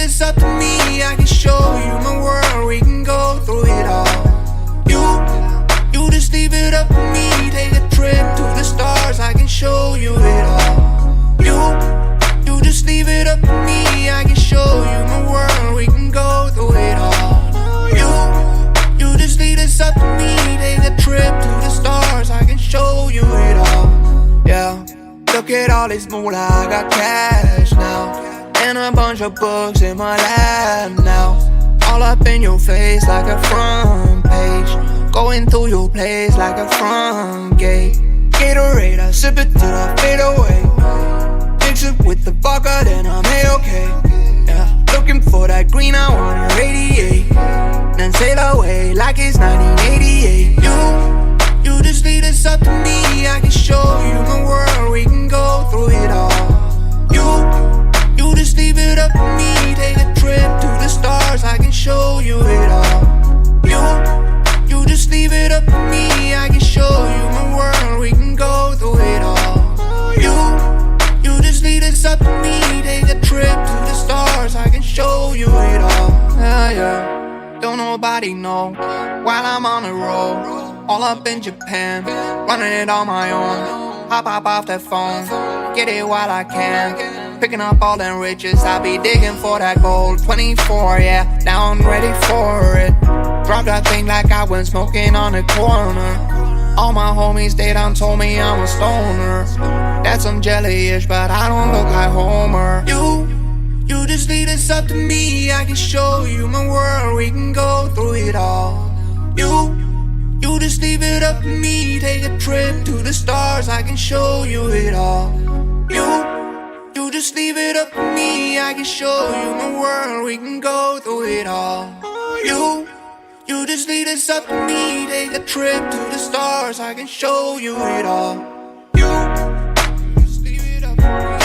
it's up to me. I can show you my world, we can go through it all. You just leave it up to me. Take a trip to the stars, I can show you it all. You just leave it up to me. I can show you my world, we can go through it all. You just leave this up to me. Take a trip to the stars, I can show you it all. Yeah, look at all this moolah, I got cash now, and a bunch of books in my lap now. All up in your face like a front page, going through your place like a front gate. Gatorade, I sip it till I fade away. Mix it with the vodka, then I'm A-okay. Yeah, looking for that green, I wanna radiate, then sail away like it's 1988. You just leave this up to me. I can show you my world, we can go through it all. You just leave it up to me. Take a trip to the stars, I can show you it all. You just leave it up to me. I can show you my world, we can go through it all. You just leave this up to me. Take a trip to the stars, I can show you it all. Yeah. Don't nobody know while I'm on the road, all up in Japan, running it on my own. Hop off that phone, get it while I can. Picking up all them riches, I be digging for that gold. 24, yeah, now I'm ready for it. Drop that thing like I went smoking on the corner. All my homies, they done told me I'm a stoner. That's some jelly-ish, but I don't look like Homer. You just leave this up to me. I can show you my world, we can go through it all. You just leave it up to me. Take a trip to the stars, I can show you it all. You just leave it up to me. I can show you my world, we can go through it all. You just leave this up to me. Take a trip to the stars, I can show you it all. You just leave it up to me.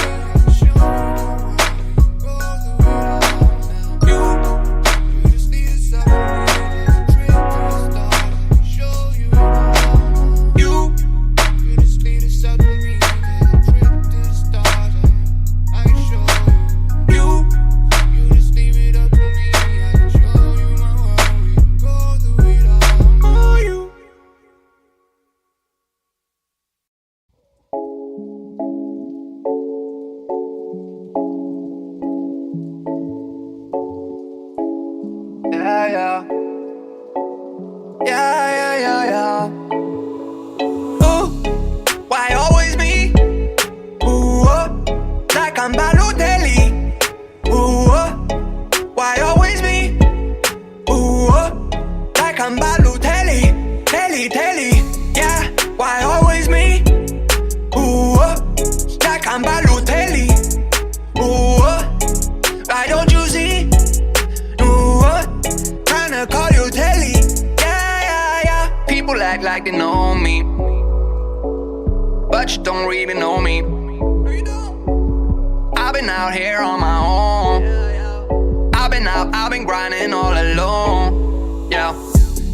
Yeah. Ooh, why always me? Ooh, like I'm Balotelli. Ooh, why always me? Ooh, like I'm Balotelli. Telly, yeah, why always me? Ooh, like I'm Balotelli. Ooh, why don't you see? Ooh, tryna call you Telly. People act like they know me, but you don't really know me. I've been out here on my own. I've been grinding all alone. Yeah,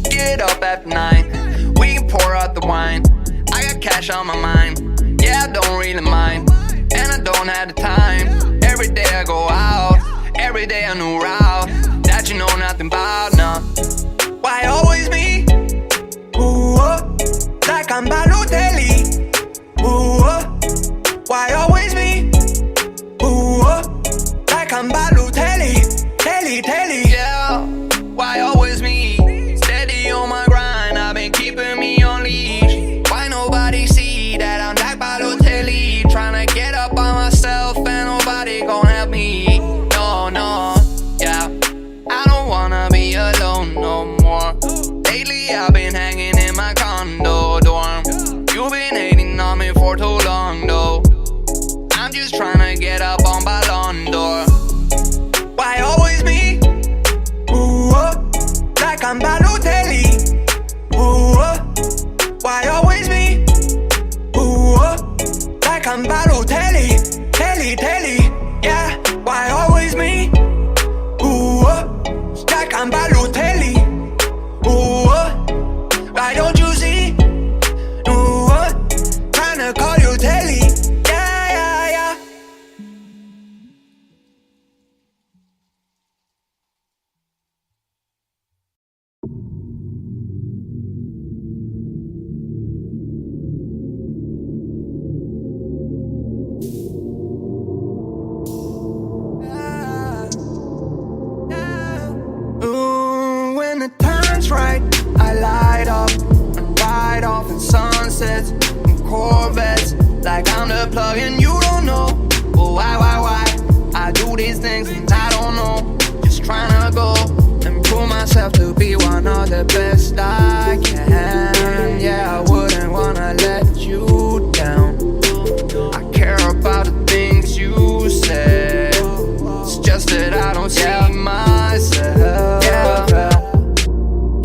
get up after 9, we can pour out the wine. I got cash on my mind, yeah, I don't really mind, and I don't have the time. Every day I go out, every day a new route that you know nothing about, nah. Why always me? Ooh, like I'm Balotelli. Ooh, why always me? Ooh, like I'm Balotelli. Telly, yeah, why always me? Steady on my grind, I've been keeping me on leash. Why nobody see that I'm like Balotelli? Tryna get up on myself and nobody gon' help me. No, yeah, I don't wanna be alone no more. Lately I've been hanging in my condo dorm. You've been hating on me for too long though. I'm just tryna get up on Ballon d'Or. Why always me? Ooh, like I'm Balotelli. Ooh, why always me? Ooh, like I'm Balotelli. Telly, yeah, why always me? Ooh, like I'm Balotelli. Ooh, why don't you see? Ooh, tryna call you Telly. Yeah. off in sunsets and Corvettes, like I'm the plug and you don't know. Well, why? I do these things and I don't know. Just trying to go and prove myself to be one of the best I can. Yeah, I wouldn't wanna let you down. I care about the things you said. It's just that I don't see myself.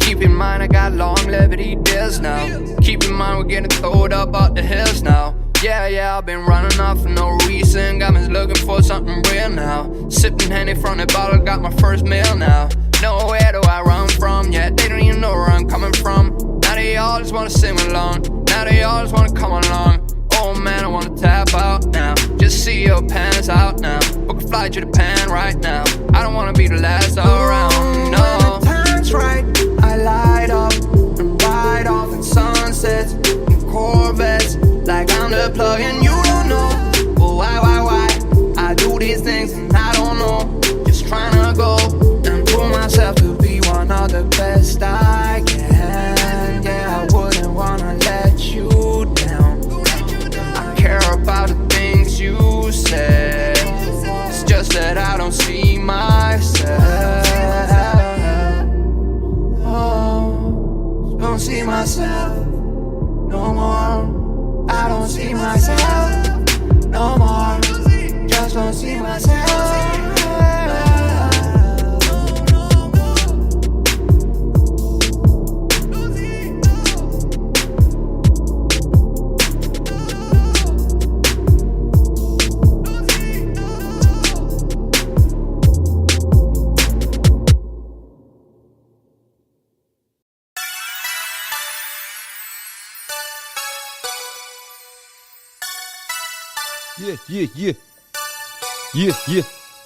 Keep in mind I got longevity deals now. Keep in mind we're getting throwed up out the hills now. Yeah, I've been running off for no reason. Got me looking for something real now. Sipping Henny from the bottle, got my first meal now. Nowhere do I run from, yeah, they don't even know where I'm coming from. Now they all just wanna sing along. Now they all just wanna come along. Oh man, I wanna tap out now. Just see your pants out now. Book a flight to Japan right now. I don't wanna be the last around, no. When the time's right, I light up and ride off in sunsets and Corvettes, like I'm the plug and you don't know. Well, why? I do these things and I don't know. Just trying to go and prove myself to be one of the best I can. Yeah, I wouldn't wanna let you down. I care about the things you said. It's just that I don't see myself. Oh, don't see myself no more. I don't see myself no more. Just don't see myself.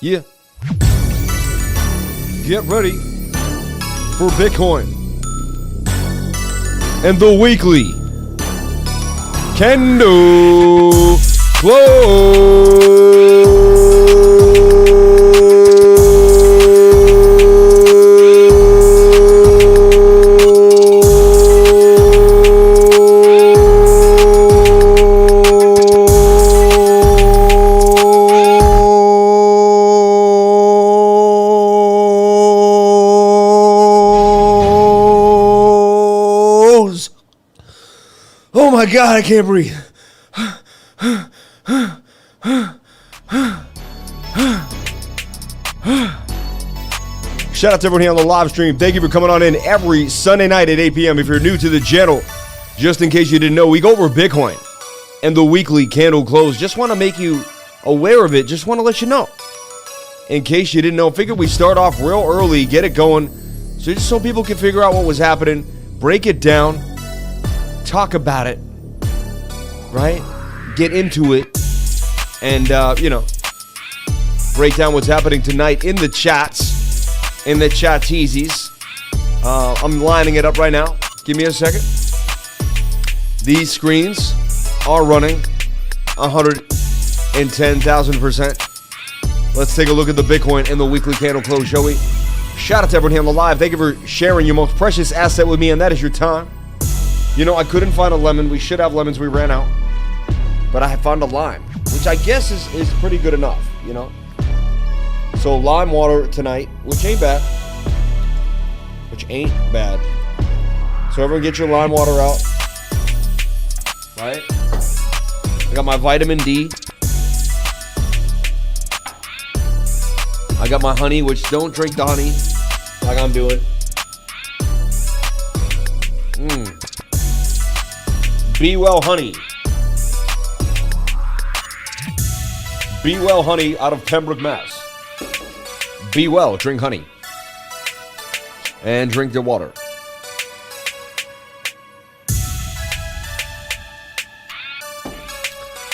Yeah. Get ready for Bitcoin and the weekly candle close. Oh my God, I can't breathe. Shout out to everyone here on the live stream. Thank you for coming on in every Sunday night at 8 p.m. If you're new to the channel, just in case you didn't know, we go over Bitcoin and the weekly candle close. Just want to make you aware of it. Just want to let you know. In case you didn't know, figured we start off real early, get it going, so just so people can figure out what was happening, break it down, talk about it, right? Get into it, and, break down what's happening tonight in the chats, in the chat-teasies. I'm lining it up right now. Give me a second. These screens are running 110,000%. Let's take a look at the Bitcoin and the weekly candle close, shall we? Shout out to everyone here on the live. Thank you for sharing your most precious asset with me, and that is your time. You know, I couldn't find a lemon. We should have lemons. We ran out. But I found a lime, which I guess is pretty good enough, you know? So lime water tonight, which ain't bad. So everyone get your lime water out. Right? I got my vitamin D. I got my honey, which don't drink the honey like I'm doing. Be Well Honey. Be Well Honey out of Pembroke, Mass. Be well, drink honey. And drink the water.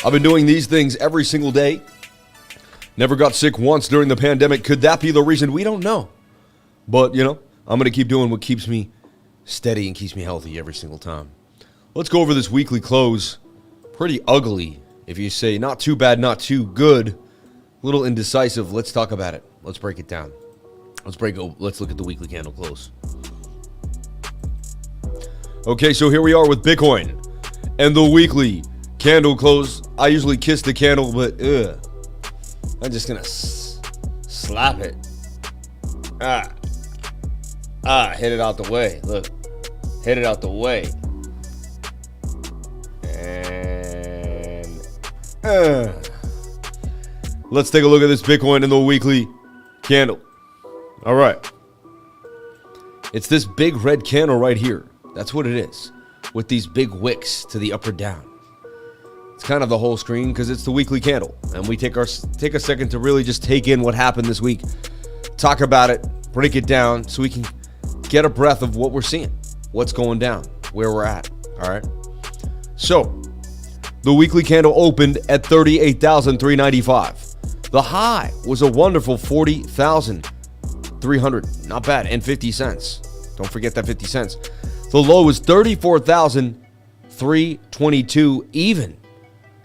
I've been doing these things every single day. Never got sick once during the pandemic. Could that be the reason? We don't know. But, you know, I'm going to keep doing what keeps me steady and keeps me healthy every single time. Let's go over this weekly close. Pretty ugly, if you say. Not too bad, not too good. A little indecisive. Let's talk about it. Let's break it down. Let's look at the weekly candle close. Okay, so here we are with Bitcoin and the weekly candle close. I usually kiss the candle, but I'm just gonna slap it. Hit it out the way. Look, hit it out the way. And let's take a look at this Bitcoin and the weekly candle. All right. It's this big red candle right here. That's what it is, with these big wicks to the up or down. It's kind of the whole screen because it's the weekly candle, and we take a second to really just take in what happened this week, talk about it, break it down, so we can get a breath of what we're seeing, what's going down, where we're at. All right. So the weekly candle opened at 38,395. The high was a wonderful 40,300. Not bad, and 50 cents. Don't forget that 50 cents. The low was 34,322 even.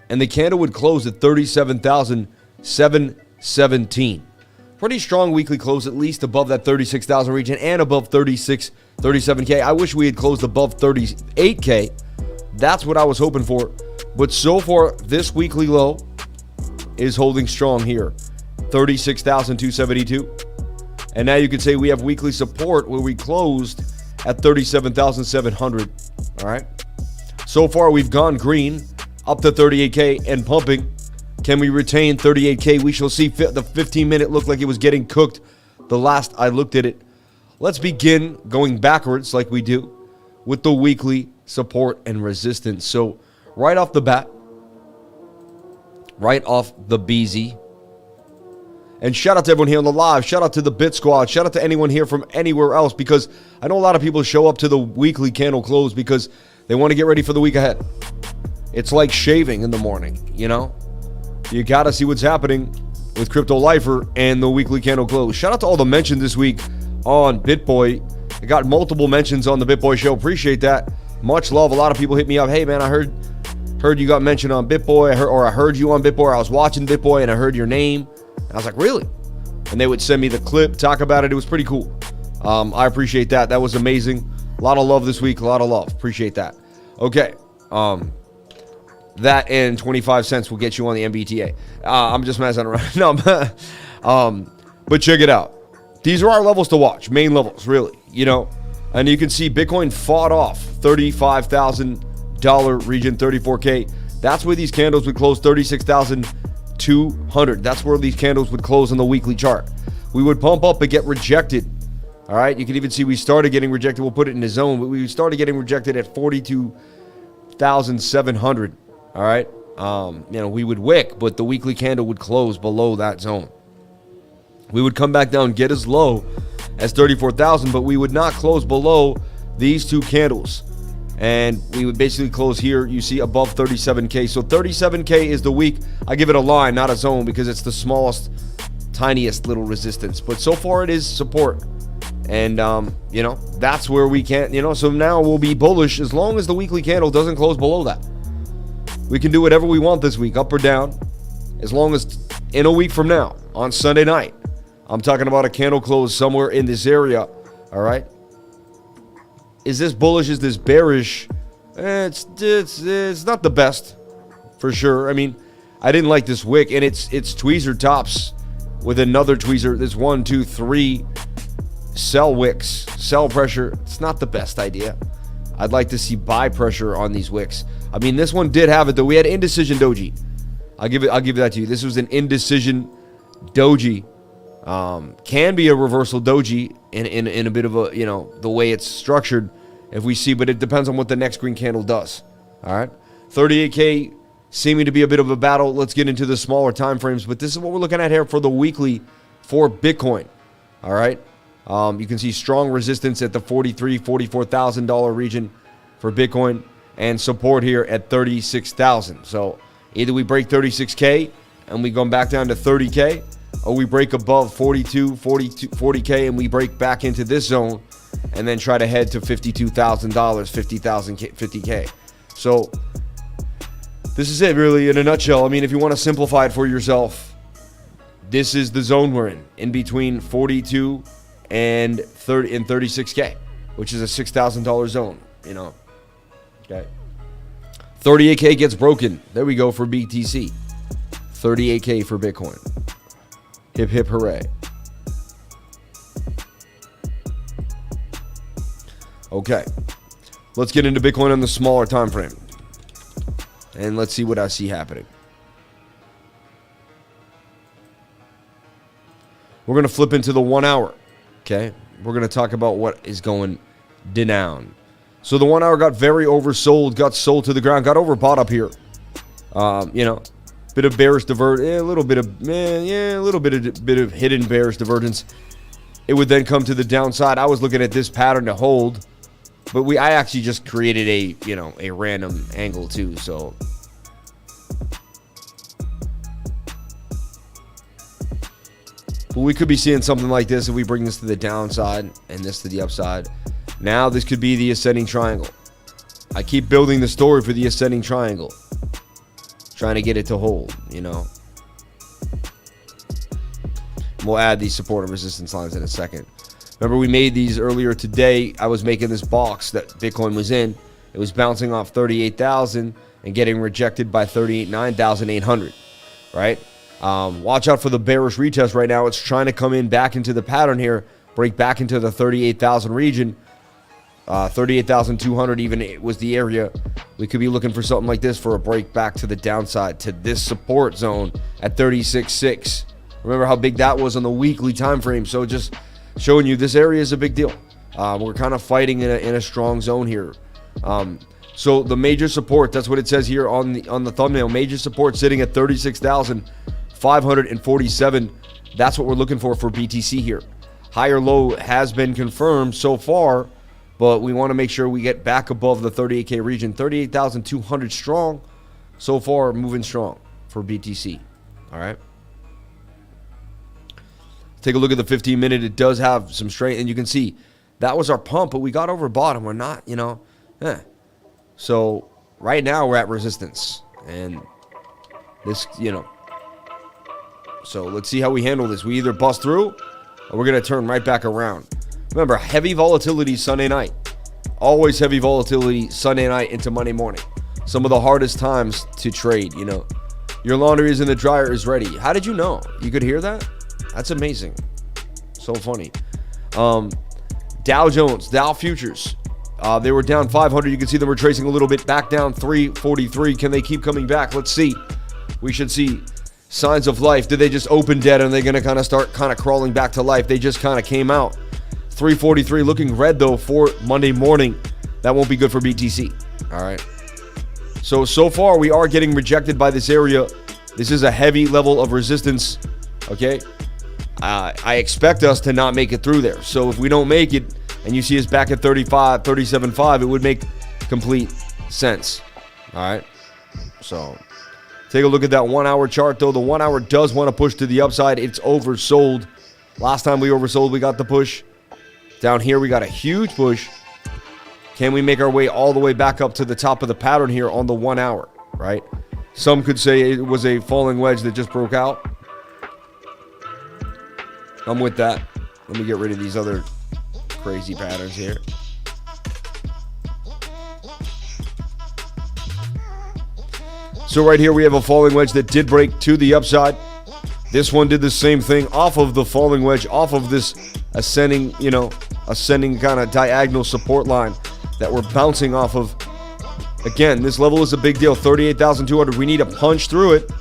And the candle would close at 37,717. Pretty strong weekly close, at least above that 36,000 region and above 37K. I wish we had closed above 38K. That's what I was hoping for. But so far, this weekly low is holding strong here. 36,272. And now you could say we have weekly support where we closed at 37,700. All right. So far, we've gone green up to 38K and pumping. Can we retain 38K? We shall see. The 15-minute looked like it was getting cooked the last I looked at it. Let's begin going backwards like we do with the weekly support and resistance. So right off the bat, right off the BZ. And shout out to everyone here on the live. Shout out to the Bit Squad. Shout out to anyone here from anywhere else, because I know a lot of people show up to the weekly candle close because they want to get ready for the week ahead. It's like shaving in the morning, you know? You got to see what's happening with Crypto Lifer and the weekly candle close. Shout out to all the mentions this week on BitBoy. I got multiple mentions on the BitBoy show. Appreciate that. Much love. A lot of people hit me up. Hey, man, I heard you got mentioned on BitBoy. I heard you on BitBoy. I was watching BitBoy and I heard your name. I was like, really? And they would send me the clip, talk about it. It was pretty cool. I appreciate that. That was amazing. A lot of love this week. A lot of love. Appreciate that. Okay. That and 25 cents will get you on the MBTA. I'm just messing around. No, but check it out. These are our levels to watch. Main levels, really. You know, and you can see Bitcoin fought off $35,000 region, 34K. That's where these candles would close, 36,200. That's where these candles would close on the weekly chart. We would pump up and get rejected. All right. You can even see we started getting rejected. We'll put it in the zone, but we started getting rejected at 42,700. All right. We would wick, but the weekly candle would close below that zone. We would come back down, get as low as 34,000, but we would not close below these two candles. And we would basically close here, you see, above 37K. So 37K is the week. I give it a line, not a zone, because it's the smallest, tiniest little resistance. But so far it is support. And, that's where we can't, so now we'll be bullish as long as the weekly candle doesn't close below that. We can do whatever we want this week, up or down, as long as in a week from now, on Sunday night, I'm talking about a candle close somewhere in this area, all right? Is this bullish? Is this bearish? It's not the best, for sure. I mean, I didn't like this wick, and it's tweezer tops with another tweezer. There's 1, 2, 3 sell wicks, sell pressure. It's not the best idea. I'd like to see buy pressure on these wicks. I mean, this one did have it, though. We had indecision doji. I'll give that to you. This was an indecision doji. Can be a reversal doji in a bit of a, the way it's structured, if we see, but it depends on what the next green candle does. All right. 38K seeming to be a bit of a battle. Let's get into the smaller time frames, but this is what we're looking at here for the weekly for Bitcoin. All right. You can see strong resistance at the $44,000 region for Bitcoin, and support here at 36,000. So either we break 36K and we go back down to 30K, or we break above 40K and we break back into this zone and then try to head to $52,000, 50K. So this is it, really, in a nutshell. I mean, if you want to simplify it for yourself, this is the zone we're in between 42 and 36K, which is a $6,000 zone. Okay. 38K gets broken. There we go for BTC. 38K for Bitcoin. Hip, hip, hooray. Okay. Let's get into Bitcoin on the smaller time frame. And let's see what I see happening. We're going to flip into the 1 hour. Okay. We're going to talk about what is going down. So the 1 hour got very oversold, got sold to the ground, got overbought up here. Bit of bearish divergence, a little bit of hidden bearish divergence. It would then come to the downside. I was looking at this pattern to hold, but I actually just created a random angle too. So but we could be seeing something like this if we bring this to the downside and this to the upside. Now this could be the ascending triangle. I keep building the story for the ascending triangle, trying to get it to hold, We'll add these support and resistance lines in a second. Remember, we made these earlier today. I was making this box that Bitcoin was in. It was bouncing off 38,000 and getting rejected by 9,800, right? Watch out for the bearish retest right now. It's trying to come in back into the pattern here, break back into the 38,000 region. 38,200 even was the area. We could be looking for something like this for a break back to the downside to this support zone at 36.6. Remember how big that was on the weekly time frame. So just showing you this area is a big deal. We're kind of fighting in a strong zone here. So the major support, that's what it says here on the thumbnail. Major support sitting at 36,547. That's what we're looking for BTC here. Higher low has been confirmed so far, but we want to make sure we get back above the 38K region. 38,200 strong so far, moving strong for BTC. All right. Take a look at the 15-minute. It does have some strength, and you can see that was our pump, but we got over bottom. We're not, So right now we're at resistance, and this, So let's see how we handle this. We either bust through, or we're going to turn right back around. Remember, heavy volatility Sunday night. Always heavy volatility Sunday night into Monday morning. Some of the hardest times to trade, Your laundry is in the dryer is ready. How did you know? You could hear that? That's amazing. So funny. Dow Jones, Dow futures. They were down 500. You can see them retracing a little bit back down 343. Can they keep coming back? Let's see. We should see signs of life. Did they just open dead and they're going to start crawling back to life? They just kind of came out. 343 looking red though for Monday morning. That won't be good for BTC. All right. So far we are getting rejected by this area. This is a heavy level of resistance. Okay. I expect us to not make it through there. So if we don't make it and you see us back at 37.5, it would make complete sense. All right. So take a look at that 1 hour chart though. The 1 hour does want to push to the upside. It's oversold. Last time we oversold, we got the push. Down here, we got a huge push. Can we make our way all the way back up to the top of the pattern here on the 1 hour, right? Some could say it was a falling wedge that just broke out. I'm with that. Let me get rid of these other crazy patterns here. So right here, we have a falling wedge that did break to the upside. This one did the same thing off of the falling wedge, off of this ascending kind of diagonal support line that we're bouncing off of. Again, this level is a big deal. 38,200. We need to punch through it.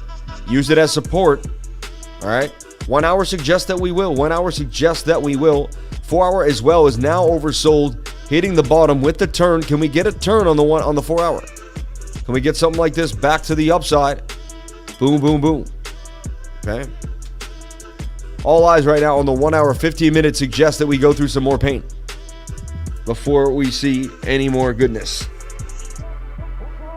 Use it as support. All right. 1 hour suggests that we will. 1 hour suggests that we will. 4 hour as well is now oversold, hitting the bottom with the turn. Can we get a turn on the 4 hour? Can we get something like this back to the upside? Boom, boom, boom. Okay. All eyes right now on the 1 hour. 15 minutes suggests that we go through some more pain before we see any more goodness.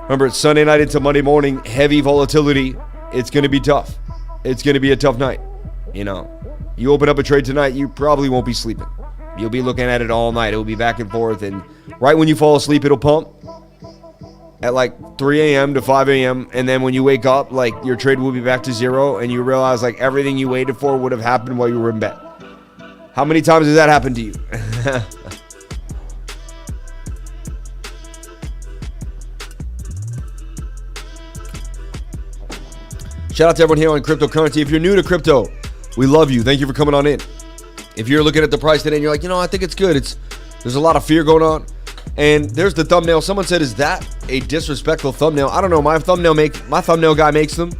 Remember, it's Sunday night into Monday morning. Heavy volatility. It's going to be tough. It's going to be a tough night. You open up a trade tonight, you probably won't be sleeping. You'll be looking at it all night. It'll be back and forth. And right when you fall asleep, it'll pump at like 3 a.m. to 5 a.m. And then when you wake up, like your trade will be back to zero. And you realize like everything you waited for would have happened while you were in bed. How many times has that happened to you? Shout out to everyone here on cryptocurrency. If you're new to crypto, we love you. Thank you for coming on in. If you're looking at the price today and you're like, I think it's good. There's a lot of fear going on. And there's the thumbnail. Someone said, is that a disrespectful thumbnail? I don't know. My thumbnail guy makes them.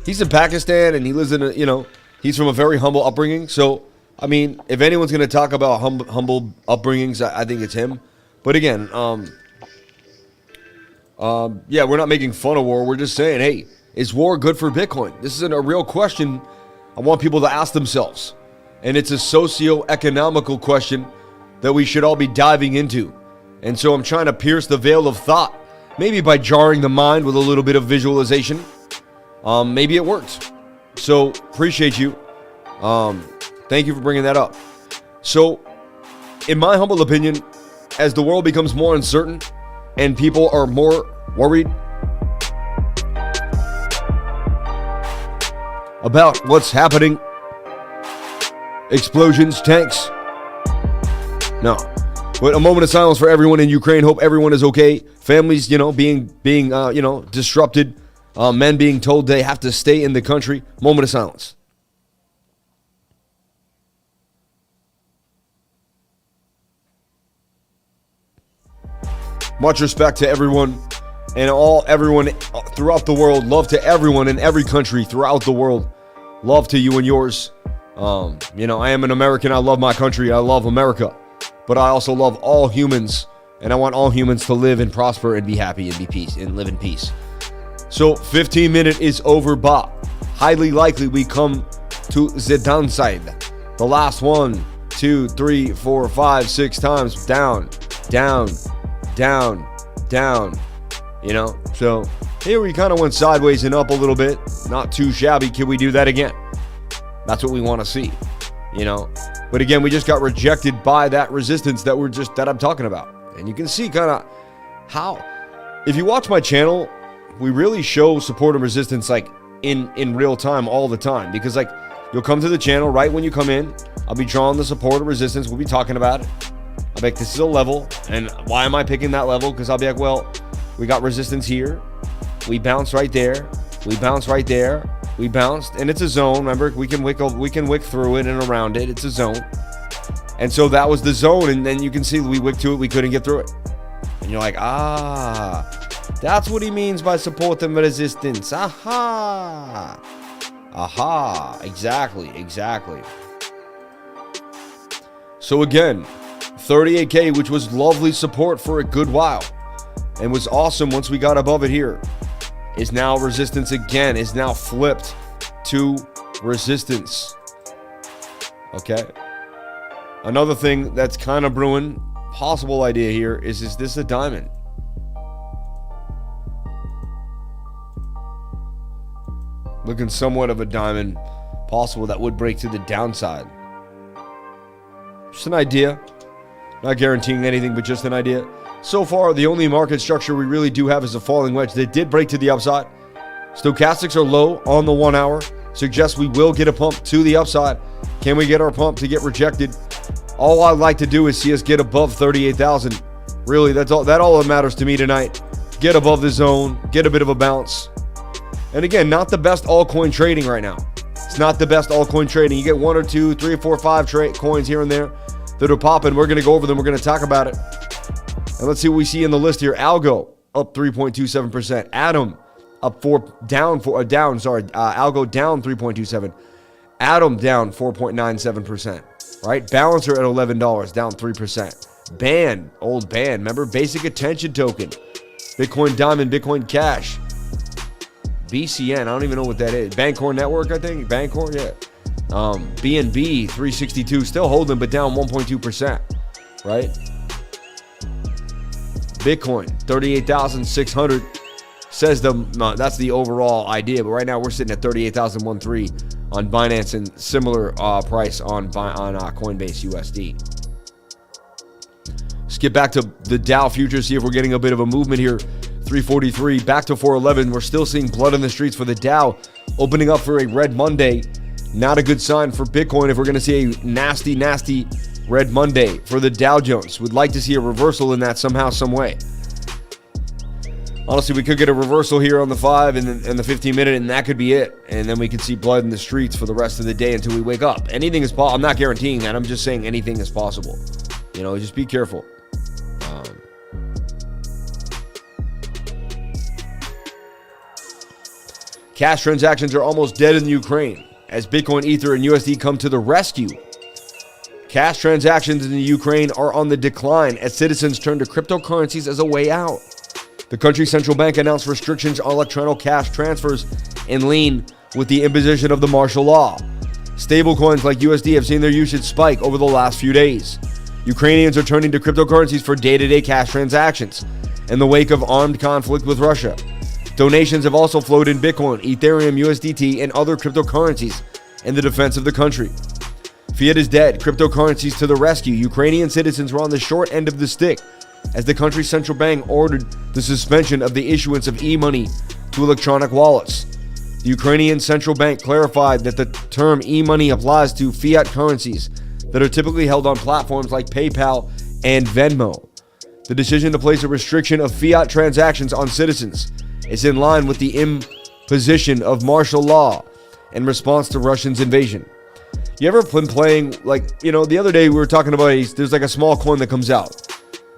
He's in Pakistan and he lives in he's from a very humble upbringing. So, if anyone's going to talk about humble upbringings, I think it's him. But again, we're not making fun of war. We're just saying, hey, is war good for Bitcoin? This isn't a real question I want people to ask themselves. And it's a socio-economical question that we should all be diving into. And so I'm trying to pierce the veil of thought, maybe by jarring the mind with a little bit of visualization. Maybe it worked. So appreciate you. Thank you for bringing that up. So in my humble opinion, as the world becomes more uncertain and people are more worried about what's happening, explosions, tanks, no. But a moment of silence for everyone in Ukraine. Hope everyone is okay. Families, being disrupted. Men being told they have to stay in the country. Moment of silence. Much respect to everyone and everyone throughout the world. Love to everyone in every country throughout the world. Love to you and yours. I am an American. I love my country. I love America. But I also love all humans, and I want all humans to live and prosper and be happy and be peace and live in peace. So 15 minutes is over, but highly likely we come to the downside. The last 1, 2, 3, 4, 5, 6 times down, down, down, down. So here we kind of went sideways and up a little bit. Not too shabby. Can we do that again? That's what we want to see. But again, we just got rejected by that resistance that I'm talking about. And you can see kind of how, if you watch my channel, we really show support and resistance like in real time all the time. Because you'll come to the channel right when you come in. I'll be drawing the support and resistance. We'll be talking about it. I'll be like, this is a level. And why am I picking that level? Because I'll be like, well, we got resistance here. We bounce right there. We bounce right there. We bounced, and it's a zone. Remember, we can wick through it and around it. It's a zone. And so that was the zone, and then you can see we wicked to it. We couldn't get through it. And you're like, that's what he means by support and resistance. Aha. Exactly. So again, 38K, which was lovely support for a good while, and was awesome once we got above it here, is now resistance again, is now flipped to resistance. Okay. Another thing that's kind of brewing, possible idea here, is this a diamond? Looking somewhat of a diamond, possible that would break to the downside. Just an idea. Not guaranteeing anything, but just an idea. So far, the only market structure we really do have is a falling wedge that did break to the upside. Stochastics are low on the 1 hour. Suggests we will get a pump to the upside. Can we get our pump to get rejected? All I'd like to do is see us get above 38,000. Really, that's all that matters to me tonight. Get above the zone, get a bit of a bounce. And again, not the best altcoin trading right now. It's not the best altcoin trading. You get 1 or 2, 3 or 4, 5 coins here and there that are popping. We're going to go over them. We're going to talk about it. And let's see what we see in the list here. Algo up 3.27%. Atom up Algo down 3.27. Atom down 4.97%. Right? Balancer at $11, down 3%. Band, old band. Remember, basic attention token. Bitcoin Diamond, Bitcoin Cash. BCN, I don't even know what that is. Bancor Network, I think. Bancor, yeah. BNB 362, still holding, but down 1.2%. Right? Bitcoin 38,600 says that's the overall idea, but right now we're sitting at 38,013 on Binance and similar price on Coinbase USD. Let's get back to the Dow futures, see if we're getting a bit of a movement here. 343 back to 411. We're still seeing blood in the streets for the Dow, opening up for a red Monday. Not a good sign for Bitcoin if we're going to see a nasty red Monday for the Dow Jones. Would like to see a reversal in that somehow, some way. honestly, we could get a reversal here on the 5 and the 15-minute, and that could be it. And then we could see blood in the streets for the rest of the day until we wake up. Anything is possible. I'm not guaranteeing that. I'm just saying anything is possible. You know, just be careful. Cash transactions are almost dead in Ukraine as Bitcoin, Ether, and USD come to the rescue. Cash transactions in the Ukraine are on the decline as citizens turn to cryptocurrencies as a way out. The country's central bank announced restrictions on electronic cash transfers in line with the imposition of the martial law. Stablecoins like USD have seen their usage spike over the last few days. Ukrainians are turning to cryptocurrencies for day-to-day cash transactions in the wake of armed conflict with Russia. Donations have also flowed in Bitcoin, Ethereum, USDT, and other cryptocurrencies in the defense of the country. Fiat is dead. Cryptocurrencies to the rescue. Ukrainian citizens were on the short end of the stick as the country's central bank ordered the suspension of the issuance of e-money to electronic wallets. The Ukrainian central bank clarified that the term e-money applies to fiat currencies that are typically held on platforms like PayPal and Venmo. The decision to place a restriction of fiat transactions on citizens is in line with the imposition of martial law in response to Russia's invasion. You ever been playing, like, you know, the other day we were talking about, there's like a small coin that comes out.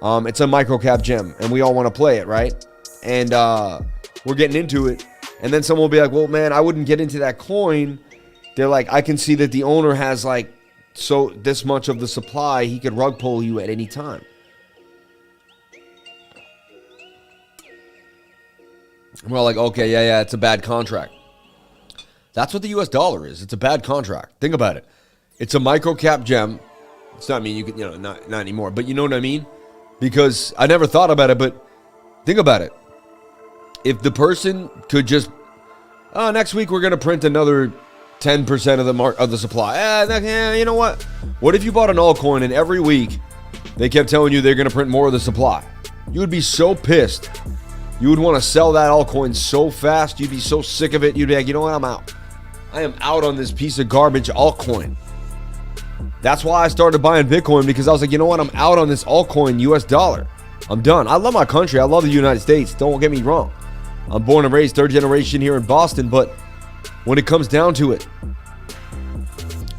It's a microcap gem, and we all want to play it, right? And we're getting into it, and then someone will be like, well, man, I wouldn't get into that coin. They're like, I can see that the owner has like this much of the supply, he could rug pull you at any time. We're all like, okay, yeah, it's a bad contract. That's what the US dollar is. It's a bad contract. Think about it. It's a micro cap gem. It's not, I mean, you can, not anymore, but you know what I mean? Because I never thought about it, but think about it. If the person could just, next week we're going to print another 10% of the supply. You know what? What if you bought an altcoin and every week they kept telling you they're going to print more of the supply? You would be so pissed. You would want to sell that altcoin so fast. You'd be so sick of it. You'd be like, you know what? I'm out. I am out on this piece of garbage altcoin. That's why I started buying Bitcoin, because I was like, you know what? I'm out on this altcoin US dollar. I'm done. I love my country. I love the United States. Don't get me wrong. I'm born and raised third generation here in Boston, but when it comes down to it,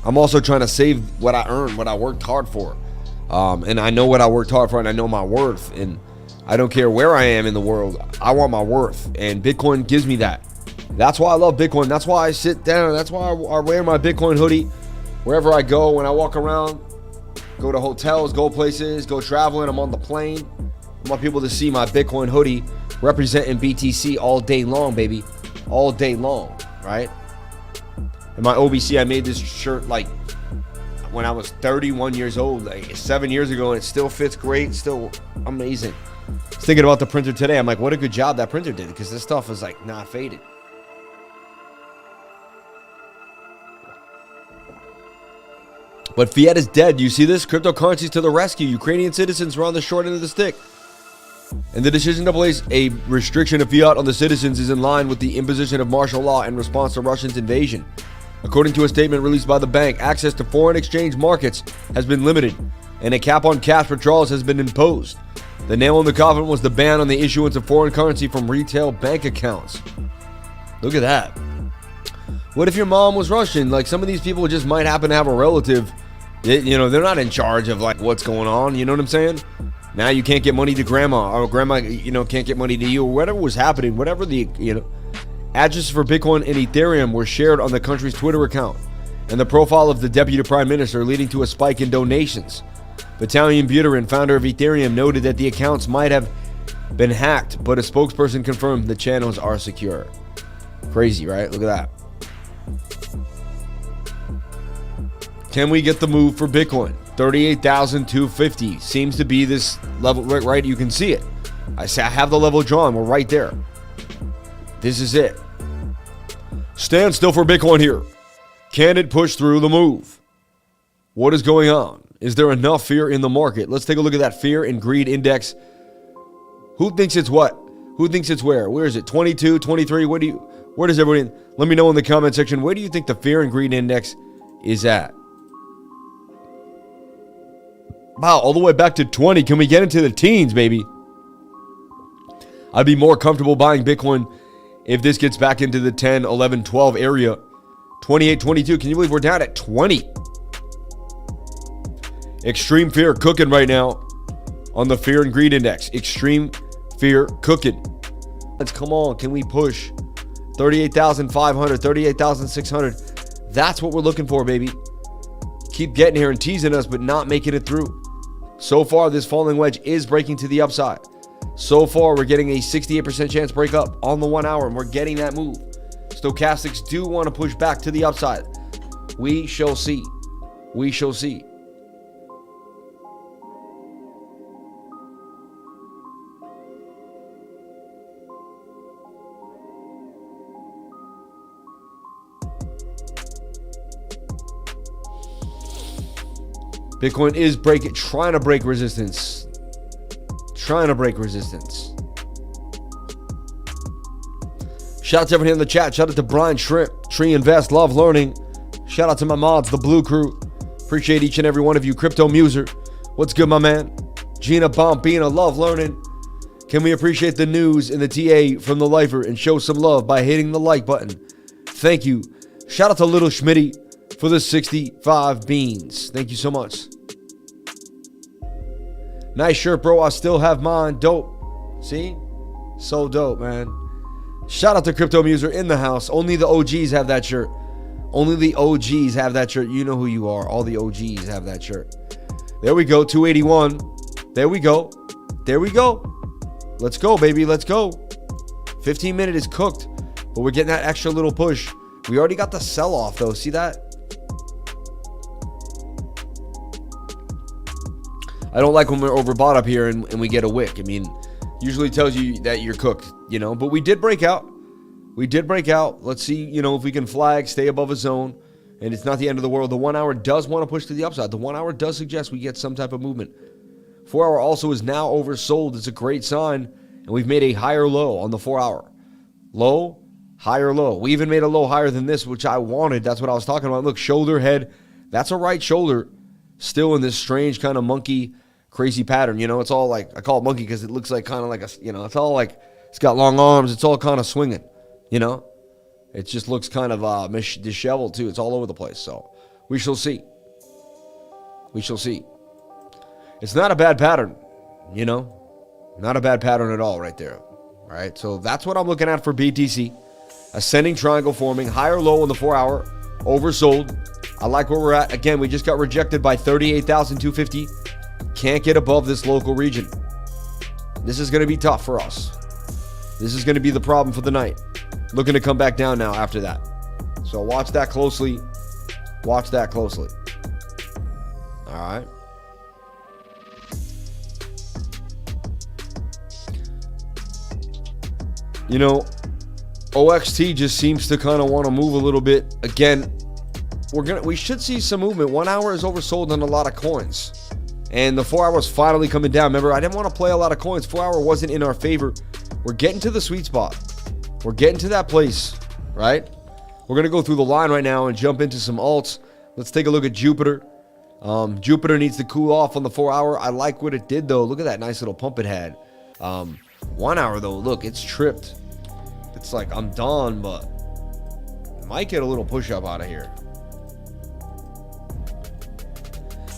I'm also trying to save what I earned, what I worked hard for. And I know what I worked hard for, and I know my worth. And I don't care where I am in the world. I want my worth, and Bitcoin gives me that. That's why I love Bitcoin. That's why I sit down. That's why I wear my Bitcoin hoodie wherever I go. When I walk around, go to hotels, go places, go traveling. I'm on the plane. I want people to see my Bitcoin hoodie representing BTC all day long, baby. All day long, right? And my OBC, I made this shirt like when I was 31 years old, like 7 years ago, and it still fits great, still amazing. I was thinking about the printer today. I'm like, what a good job that printer did, because this stuff is like not faded. But fiat is dead. You see this? Cryptocurrencies to the rescue. Ukrainian citizens were on the short end of the stick. And the decision to place a restriction of fiat on the citizens is in line with the imposition of martial law in response to Russia's invasion. According to a statement released by the bank, access to foreign exchange markets has been limited, and a cap on cash withdrawals has been imposed. The nail in the coffin was the ban on the issuance of foreign currency from retail bank accounts. Look at that. What if your mom was Russian? Like, some of these people just might happen to have a relative. You know, they're not in charge of like what's going on. You know what I'm saying? Now you can't get money to grandma, or grandma, can't get money to you, or whatever was happening, whatever the, addresses for Bitcoin and Ethereum were shared on the country's Twitter account, and the profile of the deputy prime minister, leading to a spike in donations. Vitaly Buterin, founder of Ethereum, noted that the accounts might have been hacked, but a spokesperson confirmed the channels are secure. Crazy, right? Look at that. Can we get the move for Bitcoin? 38,250 seems to be this level, right? You can see it. I have the level drawn. We're right there. This is it. Stand still for Bitcoin here. Can it push through the move? What is going on? Is there enough fear in the market? Let's take a look at that fear and greed index. Who thinks it's what? Who thinks it's where? Where is it? 22, 23? Where does everybody? Let me know in the comment section. Where do you think the fear and greed index is at? Wow, all the way back to 20. Can we get into the teens, baby? I'd be more comfortable buying Bitcoin if this gets back into the 10, 11, 12 area. 28, 22. Can you believe we're down at 20? Extreme fear cooking right now on the fear and greed index. Extreme fear cooking. Let's come on. Can we push 38,500, 38,600? That's what we're looking for, baby. Keep getting here and teasing us, but not making it through. So far, this falling wedge is breaking to the upside. So far, we're getting a 68% chance break up on the 1 hour, and we're getting that move. Stochastics do want to push back to the upside. We shall see. We shall see. Bitcoin is trying to break resistance. Trying to break resistance. Shout out to everyone in the chat. Shout out to Brian Shrimp, Tree Invest, Love Learning. Shout out to my mods, the Blue Crew. Appreciate each and every one of you. Crypto Muser, what's good, my man? Gina Bombina, Love Learning. Can we appreciate the news in the TA from the lifer and show some love by hitting the like button? Thank you. Shout out to Little Schmitty for the 65 beans. Thank you so much. Nice shirt, bro. I still have mine. Dope. See? So dope, man. Shout out to Crypto Muser in the house. Only the OGs have that shirt. Only the OGs have that shirt. You know who you are. All the OGs have that shirt. There we go. 281. There we go. There we go. Let's go, baby. Let's go. 15 minute is cooked, but we're getting that extra little push. We already got the sell off, though. See that? I don't like when we're overbought up here and we get a wick. I mean, usually tells you that you're cooked, you know, but we did break out. We did break out. Let's see, you know, if we can flag, stay above a zone, and it's not the end of the world. The 1 hour does want to push to the upside. The 1 hour does suggest we get some type of movement. 4 hour also is now oversold. It's a great sign, and we've made a higher low on the 4 hour. Low, higher low. We even made a low higher than this, which I wanted. That's what I was talking about. Look, shoulder, head. That's a right shoulder. Still in this strange kind of monkey crazy pattern, you know. It's all like, I call it monkey because it looks like kind of like a, you know, it's all like, it's got long arms. It's all kind of swinging, you know. It just looks kind of disheveled too. It's all over the place. So we shall see. We shall see. It's not a bad pattern, you know. Not a bad pattern at all right there. All right. So that's what I'm looking at for BTC. Ascending triangle forming, higher low on the 4 hour, oversold. I like where we're at. Again, we just got rejected by 38,250. Can't get above this local region. This is going to be tough for us. This is going to be the problem for the night. Looking to come back down now after that. So watch that closely. Watch that closely. All right. You know, OXT just seems to kind of want to move a little bit. Again, we should see some movement. 1 hour is oversold on a lot of coins. And the 4 hours finally coming down. Remember, I didn't want to play a lot of coins. 4 hour wasn't in our favor. We're getting to the sweet spot. We're getting to that place, right? We're going to go through the line right now and jump into some alts. Let's take a look at Jupiter. Jupiter needs to cool off on the 4 hour. I like what it did, though. Look at that nice little pump it had. 1 hour, though, look, it's tripped. It's like, I'm done, but might get a little push up out of here.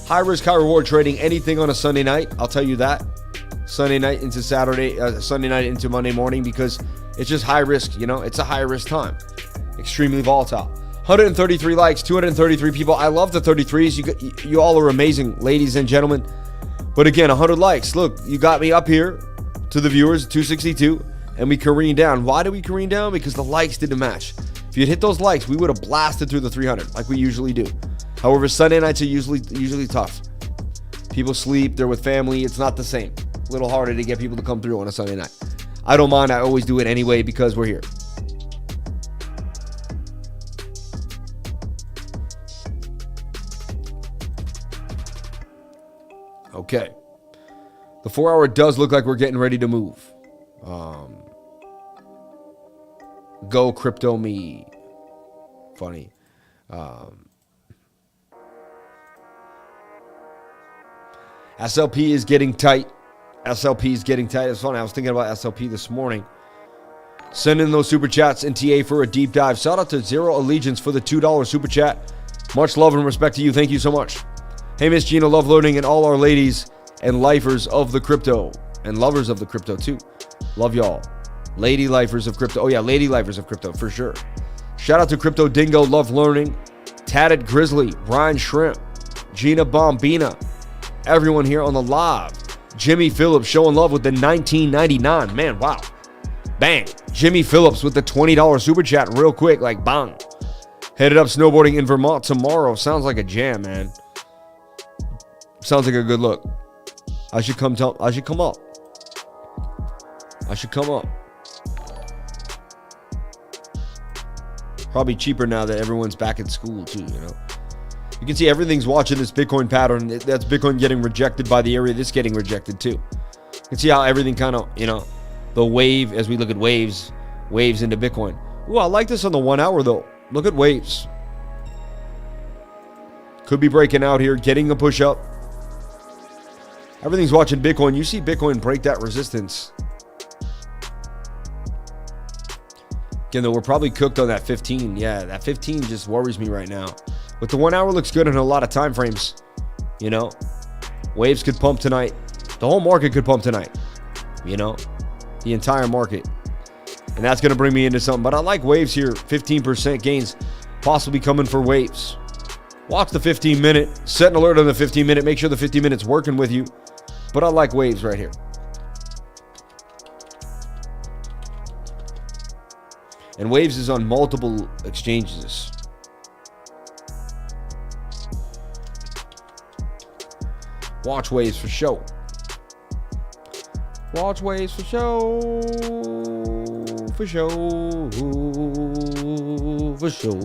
High risk, high reward trading, anything on a Sunday night. I'll tell you that. Sunday night into Saturday, Sunday night into Monday morning, because it's just high risk, you know, it's a high risk time. Extremely volatile. 133 likes, 233 people. I love the 33s. You all are amazing, ladies and gentlemen. But again, 100 likes. Look, you got me up here to the viewers, 262, and we careened down. Why did we careen down? Because the likes didn't match. If you'd hit those likes, we would have blasted through the 300 like we usually do. However, Sunday nights are usually tough. People sleep, they're with family. It's not the same. A little harder to get people to come through on a Sunday night. I don't mind. I always do it anyway because we're here. Okay. The 4 hour does look like we're getting ready to move. Go crypto me. Funny. SLP is getting tight. SLP is getting tight. It's funny. I was thinking about SLP this morning. Send in those super chats and TA for a deep dive. Shout out to Zero Allegiance for the $2 super chat. Much love and respect to you. Thank you so much. Hey, Miss Gina, love learning, and all our ladies and lifers of the crypto and lovers of the crypto too. Love y'all. Lady lifers of crypto. Oh yeah, lady lifers of crypto for sure. Shout out to Crypto Dingo, love learning. Tatted Grizzly, Brian Shrimp, Gina Bombina, everyone here on the live. Jimmy Phillips showing love with the $19.99. Man, wow. Bang. Jimmy Phillips with the $20 super chat real quick, like bang. Headed up snowboarding in Vermont tomorrow. Sounds like a jam, man. Sounds like a good look. I should come up. I should come up. Probably cheaper now that everyone's back at school too, you know. You can see everything's watching this Bitcoin pattern. That's Bitcoin getting rejected by the area. This getting rejected too. You can see how everything kind of, you know, the wave, as we look at waves into Bitcoin. Ooh, I like this on the 1 hour though. Look at waves. Could be breaking out here, getting a push up. Everything's watching Bitcoin. You see Bitcoin break that resistance. Again, though, we're probably cooked on that 15. Yeah, that 15 just worries me right now. But the 1 hour looks good in a lot of time frames. You know, waves could pump tonight. The whole market could pump tonight. You know, the entire market. And that's going to bring me into something. But I like waves here. 15% gains possibly coming for waves. Watch the 15 minute. Set an alert on the 15 minute. Make sure the 15 minutes working with you. But I like waves right here. And waves is on multiple exchanges. Watch waves for show. Watch waves for show. For show. For show.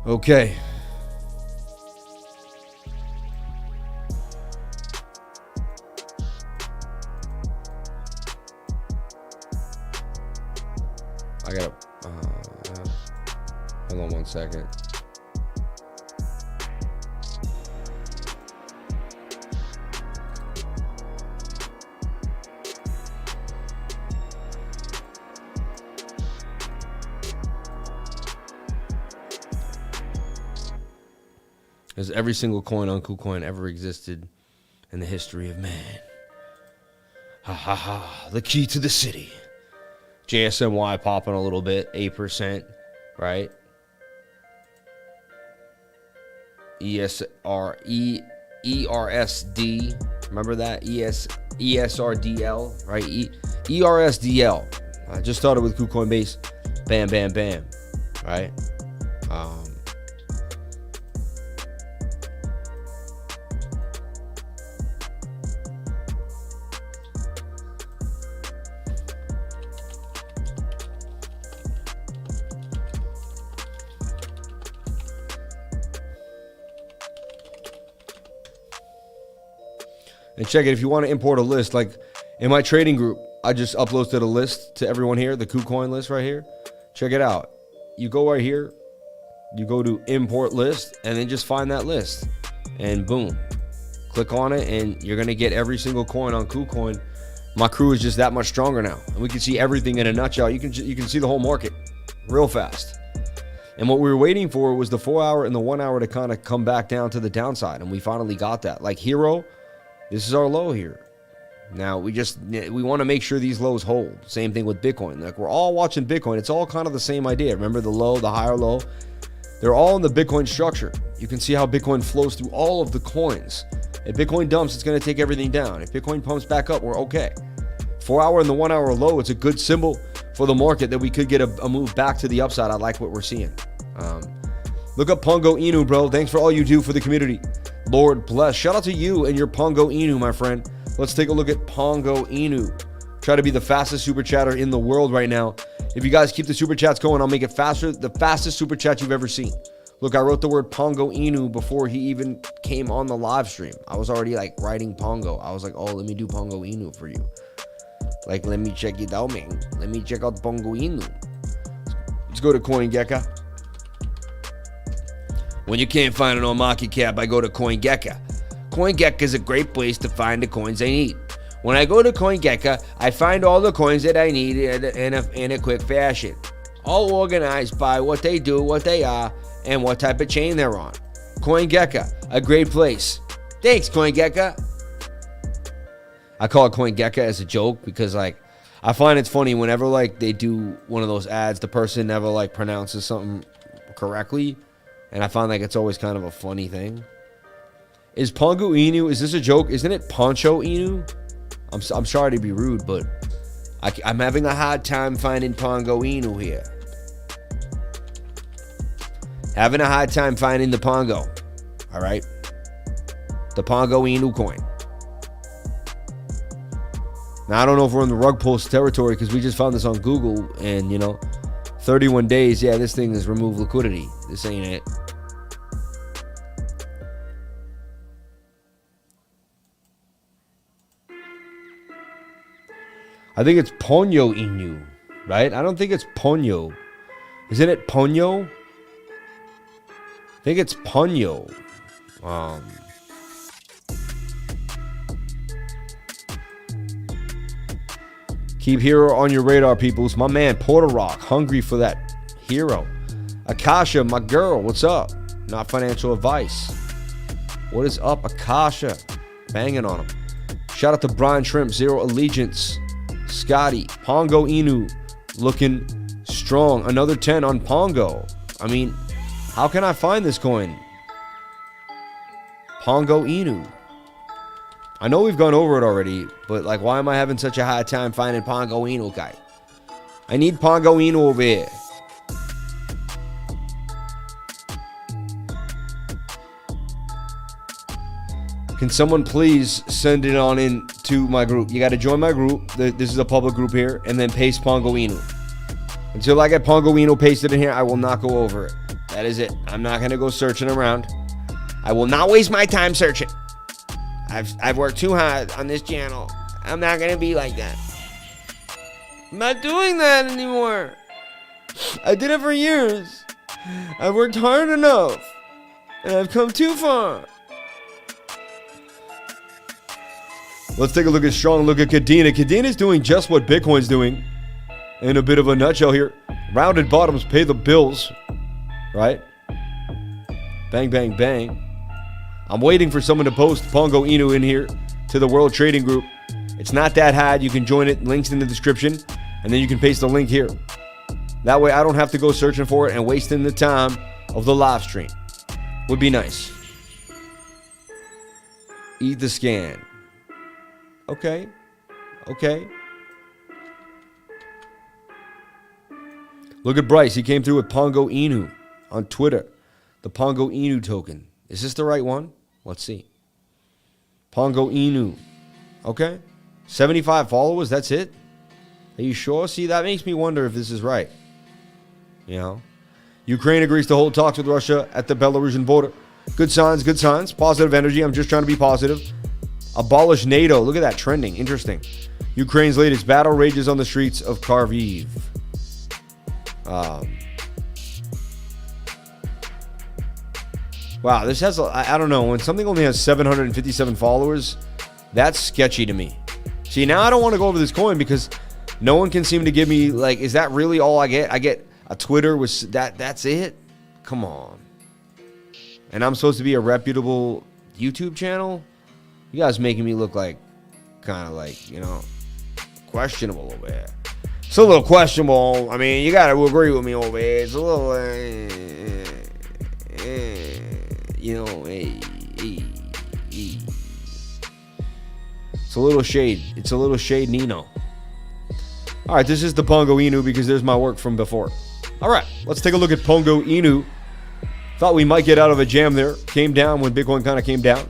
Okay. I gotta, hold on 1 second. As every single coin on KuCoin ever existed in the history of man. Ha ha ha, the key to the city. JSMY popping a little bit, 8%, right? ERSD, remember that? ESRDL, right? ERSDL. I just started with KuCoin Base. Bam, bam, bam, right? And check it, if you want to import a list, like in my trading group, I just uploaded a list to everyone here, the KuCoin list right here. Check it out. You go right here, you go to import list, and then just find that list. And boom, click on it, and you're going to get every single coin on KuCoin. My crew is just that much stronger now. And we can see everything in a nutshell. You can see the whole market real fast. And what we were waiting for was the 4 hour and the 1 hour to kind of come back down to the downside. And we finally got that. Like Hero, this is our low here. Now, we want to make sure these lows hold. Same thing with Bitcoin. Like, we're all watching Bitcoin. It's all kind of the same idea. Remember the low, the higher low? They're all in the Bitcoin structure. You can see how Bitcoin flows through all of the coins. If Bitcoin dumps, it's going to take everything down. If Bitcoin pumps back up, we're okay. 4 hour and the 1 hour low, it's a good symbol for the market that we could get a move back to the upside. I like what we're seeing. Look up Pongo Inu, bro. Thanks for all you do for the community. Lord bless. Shout out to you and your Pongo Inu, my friend. Let's take a look at Pongo Inu. Try to be the fastest super chatter in the world right now. If you guys keep the super chats going, I'll make it faster. The fastest super chat you've ever seen. Look, I wrote the word Pongo Inu before he even came on the live stream. I was already like writing Pongo. I was like, oh, let me do Pongo Inu for you. Like, let me check it out, man. Let me check out Pongo Inu. Let's go to CoinGecko. When you can't find it on market cap, I go to CoinGecko. CoinGecko is a great place to find the coins I need. When I go to CoinGecko, I find all the coins that I need in a quick fashion, all organized by what they do, what they are, and what type of chain they're on. CoinGecko, a great place. Thanks, CoinGecko. I call it CoinGecko as a joke because, like, I find it's funny whenever, like, they do one of those ads, the person never, like, pronounces something correctly, and I find, like, it's always kind of a funny thing. Is Pongo Inu, is this a joke? Isn't it Poncho Inu? I'm sorry to be rude, but I'm having a hard time finding Pongo Inu here. Having a hard time finding the Pongo. All right? The Pongo Inu coin. Now, I don't know if we're in the rug pulls territory because we just found this on Google and, 31 days. Yeah, this thing is remove liquidity. This ain't it. I think it's Ponyo Inu, right? I don't think it's Ponyo. Isn't it Ponyo? I think it's Ponyo. Keep Hero on your radar, peoples. My man, Porter Rock, hungry for that Hero. Akasha, my girl, what's up? Not financial advice. What is up, Akasha? Banging on him. Shout out to Brian Shrimp, Zero Allegiance. Scotty, Pongo Inu, looking strong. Another 10 on Pongo. I mean, how can I find this coin? Pongo Inu. I know we've gone over it already, but like, why am I having such a hard time finding Pongo Inu, guy? I need Pongo Inu over here. Can someone please send it on in to my group? You got to join my group. This is a public group here, and then paste Pongo Inu. Until I get Pongo Inu pasted in here, I will not go over it. That is it. I'm not going to go searching around. I will not waste my time searching. I've worked too hard on this channel. I'm not going to be like that. I'm not doing that anymore. I did it for years. I've worked hard enough. And I've come too far. Let's take a look at strong look at Kadena. Kadena's doing just what Bitcoin's doing. In a bit of a nutshell here. Rounded bottoms pay the bills. Right? Bang, bang, bang. I'm waiting for someone to post Pongo Inu in here to the World Trading Group. It's not that hard. You can join it. Links in the description. And then you can paste the link here. That way I don't have to go searching for it and wasting the time of the live stream. Would be nice. Eat the scan. Okay. Okay. Look at Bryce. He came through with Pongo Inu on Twitter. The Pongo Inu token. Is this the right one? Let's see. Pongo Inu. Okay. 75 followers. That's it. Are you sure? See, that makes me wonder if this is right. Ukraine agrees to hold talks with Russia at the Belarusian border. Good signs, good signs. Positive energy. I'm just trying to be positive. Abolish NATO. Look at that trending. Interesting. Ukraine's latest battle rages on the streets of Kharkiv. Wow, this has, I don't know. When something only has 757 followers, that's sketchy to me. See, now I don't want to go over this coin because no one can seem to give me, like, is that really all I get? I get a Twitter with that's it? Come on. And I'm supposed to be a reputable YouTube channel? You guys making me look like, kind of like, questionable over here. It's a little questionable. I mean, you got to agree with me over here. It's a little, It's a little shade. It's a little shade Nino. All right, this is the Pongo Inu because there's my work from before. All right, let's take a look at Pongo Inu. Thought we might get out of a jam there. Came down when Bitcoin kind of came down.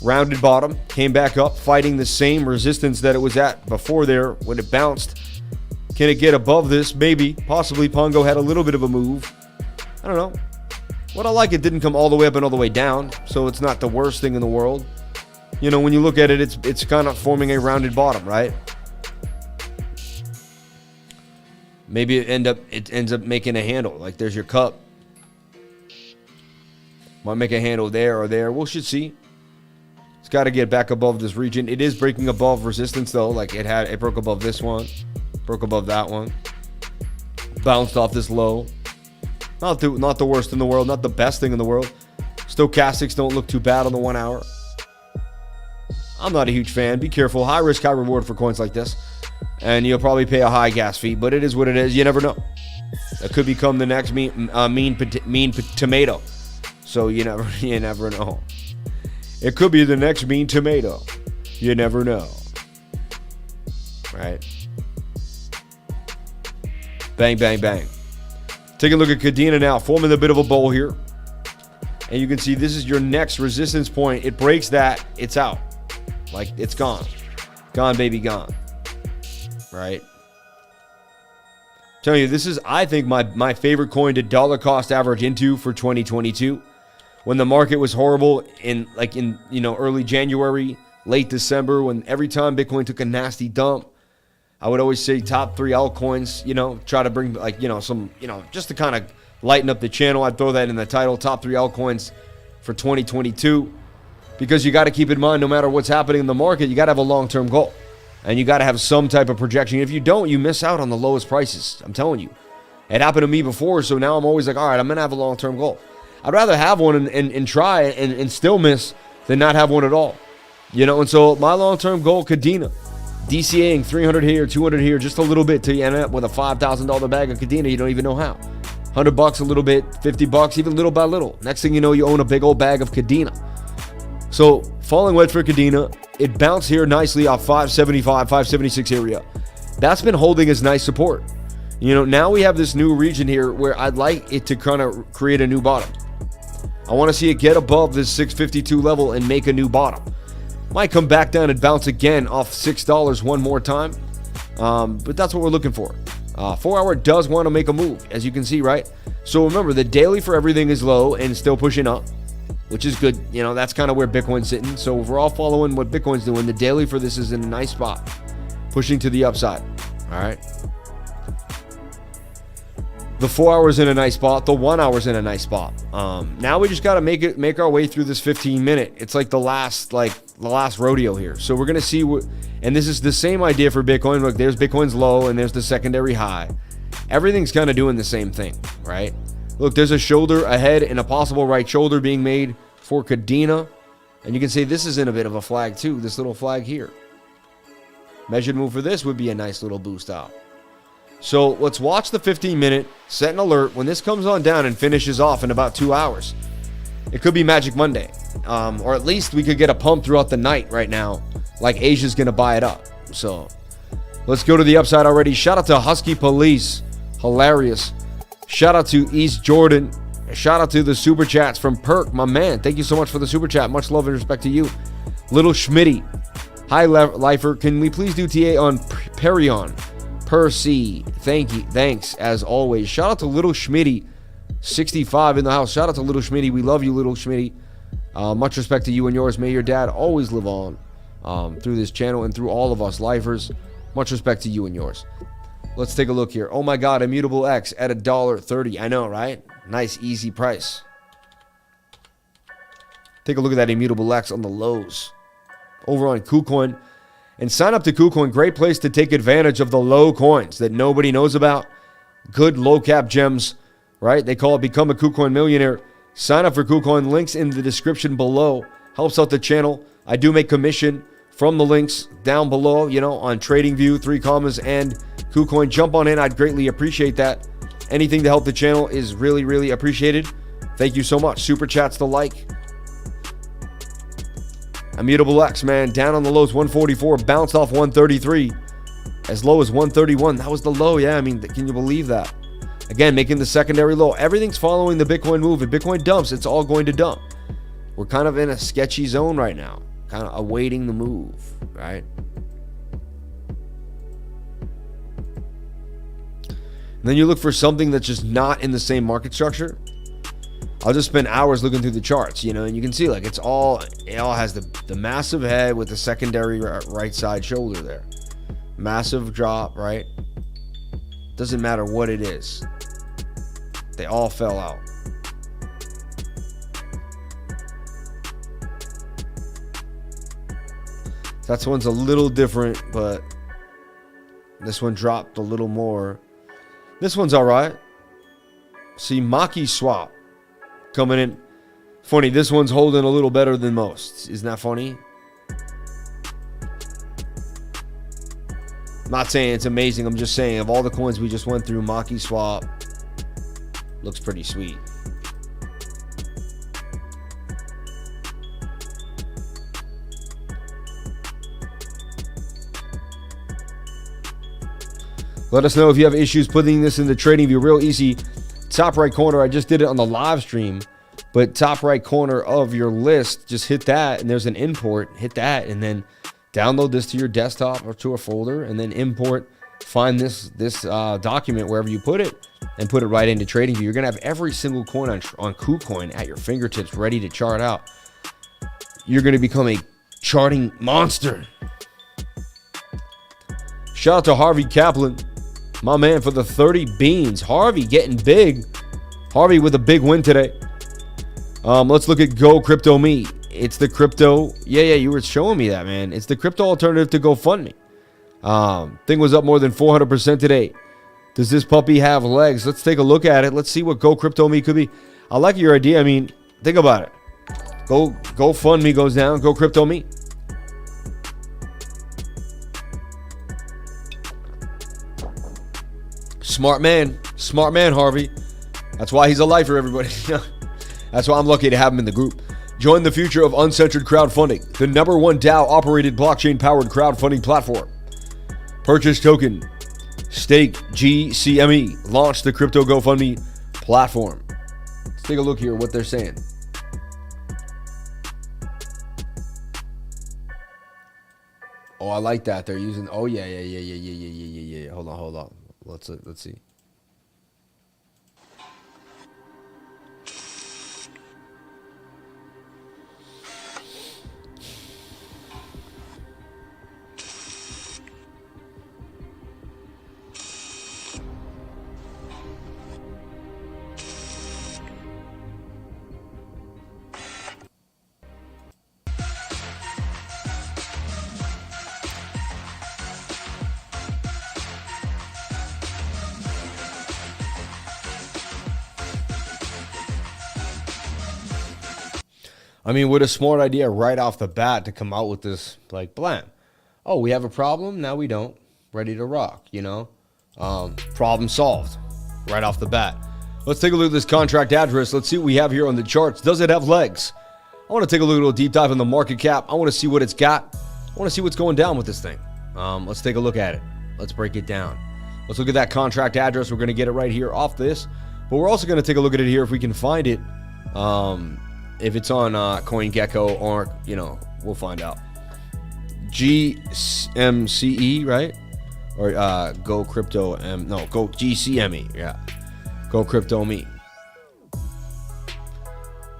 Rounded bottom, came back up, fighting the same resistance that it was at before there when it bounced. Can it get above this? Maybe. Possibly Pongo had a little bit of a move. I don't know. What I like, it didn't come all the way up and all the way down, so it's not the worst thing in the world. When you look at it, it's kind of forming a rounded bottom, right? Maybe it ends up making a handle. Like there's your cup. Might make a handle there or there. We should see. It's got to get back above this region. It is breaking above resistance though. Like it broke above this one, broke above that one, bounced off this low. Not the worst in the world, not the best thing in the world. Stochastics don't look too bad on the 1 hour. I'm not a huge fan. Be careful. High risk, high reward for coins like this. And you'll probably pay a high gas fee, but it is what it is. You never know. That could become the next mean tomato. So you never know. It could be the next mean tomato. You never know. Right? Bang, bang, bang. Take a look at Cadena now, forming a bit of a bowl here. And you can see this is your next resistance point. It breaks that, it's out. Like, it's gone. Gone, baby, gone. Right? I'm telling you, this is, I think, my favorite coin to dollar cost average into for 2022. When the market was horrible in early January, late December, when every time Bitcoin took a nasty dump, I would always say top 3 altcoins, try to bring some, just to kind of lighten up the channel. I'd throw that in the title, top 3 altcoins for 2022, because you got to keep in mind, no matter what's happening in the market, you got to have a long-term goal, and you got to have some type of projection. If you don't, you miss out on the lowest prices. I'm telling you, it happened to me before, so now I'm always like, all right, I'm gonna have a long-term goal. I'd rather have one and try and still miss than not have one at all, and so my long-term goal, Cadena, DCAing 300 here, 200 here, just a little bit till you end up with a $5,000 bag of Cadena. You don't even know how. $100 a little bit, $50, even little by little. Next thing you know, you own a big old bag of Cadena. So falling wedge for Cadena, it bounced here nicely off 575, 576 area. That's been holding as nice support. Now we have this new region here where I'd like it to kind of create a new bottom. I want to see it get above this 652 level and make a new bottom. Might come back down and bounce again off $6 one more time. But that's what we're looking for. 4 hour does want to make a move, as you can see, right? So remember, the daily for everything is low and still pushing up, which is good. That's kind of where Bitcoin's sitting. So if we're all following what Bitcoin's doing, the daily for this is in a nice spot, pushing to the upside. All right. The 4 hours in a nice spot. The 1 hour's in a nice spot. Now we just got to make our way through this 15 minute. It's like the last rodeo here. So we're going to see and this is the same idea for Bitcoin. Look, there's Bitcoin's low and there's the secondary high. Everything's kind of doing the same thing, right? Look, there's a shoulder ahead and a possible right shoulder being made for Cadena. And you can see this is in a bit of a flag too, this little flag here. Measured move for this would be a nice little boost out. So let's watch the 15 minute, set an alert. When this comes on down and finishes off in about 2 hours, it could be Magic Monday. Or at least we could get a pump throughout the night right now, like Asia's going to buy it up. So let's go to the upside already. Shout out to Husky Police. Hilarious. Shout out to East Jordan. Shout out to the super chats from Perk, my man. Thank you so much for the super chat. Much love and respect to you. Little Schmitty. Hi, Lifer. Can we please do TA on Perion? Percy, thank you, thanks as always. Shout out to Little Schmitty, 65 in the house. Shout out to Little Schmitty. We love you, Little Schmitty. Much respect to you and yours. May your dad always live on through this channel and through all of us lifers. Much respect to you and yours. Let's take a look here. Oh my God, Immutable X at $1.30. I know, right? Nice, easy price. Take a look at that Immutable X on the lows. Over on KuCoin. And sign up to KuCoin. Great place to take advantage of the low coins that nobody knows about. Good low cap gems, right? They call it Become a KuCoin Millionaire. Sign up for KuCoin. Links in the description below. Helps out the channel. I do make commission from the links down below, on TradingView, 3 commas, and KuCoin. Jump on in. I'd greatly appreciate that. Anything to help the channel is really, really appreciated. Thank you so much. Super chats to like. Immutable X, man, down on the lows, 144, bounced off 133, as low as 131. That was the low, yeah, I mean, can you believe that? Again, making the secondary low. Everything's following the Bitcoin move. If Bitcoin dumps, it's all going to dump. We're kind of in a sketchy zone right now, kind of awaiting the move, right? And then you look for something that's just not in the same market structure. I'll just spend hours looking through the charts, and you can see, like, it all has the massive head with the secondary right side shoulder there. Massive drop, right? Doesn't matter what it is. They all fell out. That one's a little different, but this one dropped a little more. This one's all right. See, Maki swap coming in. Funny, this one's holding a little better than most. Isn't that funny? I'm not saying it's amazing. I'm just saying of all the coins we just went through, Maki swap looks pretty sweet. Let us know if you have issues putting this into trading view. Real easy. Top right corner. I just did it on the live stream. But top right corner of your list, just hit that. And there's an import. Hit that. And then download this to your desktop or to a folder. And then import. Find this document wherever you put it. And put it right into trading view. You're going to have every single coin on KuCoin at your fingertips ready to chart out. You're going to become a charting monster. Shout out to Harvey Kaplan. My man for the 30 beans. Harvey getting big. Harvey with a big win today. Let's look at Go Crypto Me. It's the crypto. Yeah, you were showing me that, man. It's the crypto alternative to GoFundMe. Thing was up more than 400% today. Does this puppy have legs? Let's take a look at it. Let's see what Go Crypto Me could be. I like your idea. I mean, think about it. GoFundMe goes down. Go Crypto Me. Smart man, Harvey. That's why he's a lifer, everybody. That's why I'm lucky to have him in the group. Join the future of uncensored crowdfunding, the #1 DAO-operated blockchain-powered crowdfunding platform. Purchase token, stake GCME, launch the crypto GoFundMe platform. Let's take a look here what they're saying. Oh, I like that. They're using. Oh yeah. Hold on. Let's see. I mean, what a smart idea right off the bat to come out with this, like, blam. Oh, we have a problem? Now we don't. Ready to rock, you know? Problem solved right off the bat. Let's take a look at this contract address. Let's see what we have here on the charts. Does it have legs? I want to take a little deep dive in the market cap. I want to see what it's got. I want to see what's going down with this thing. Let's take a look at it. Let's break it down. Let's look at that contract address. We're going to get it right here off this. But we're also going to take a look at it here if we can find it. If it's on CoinGecko or, you know, we'll find out. GMCE, right? Or Go Crypto Go GCME, yeah. Go Crypto Me.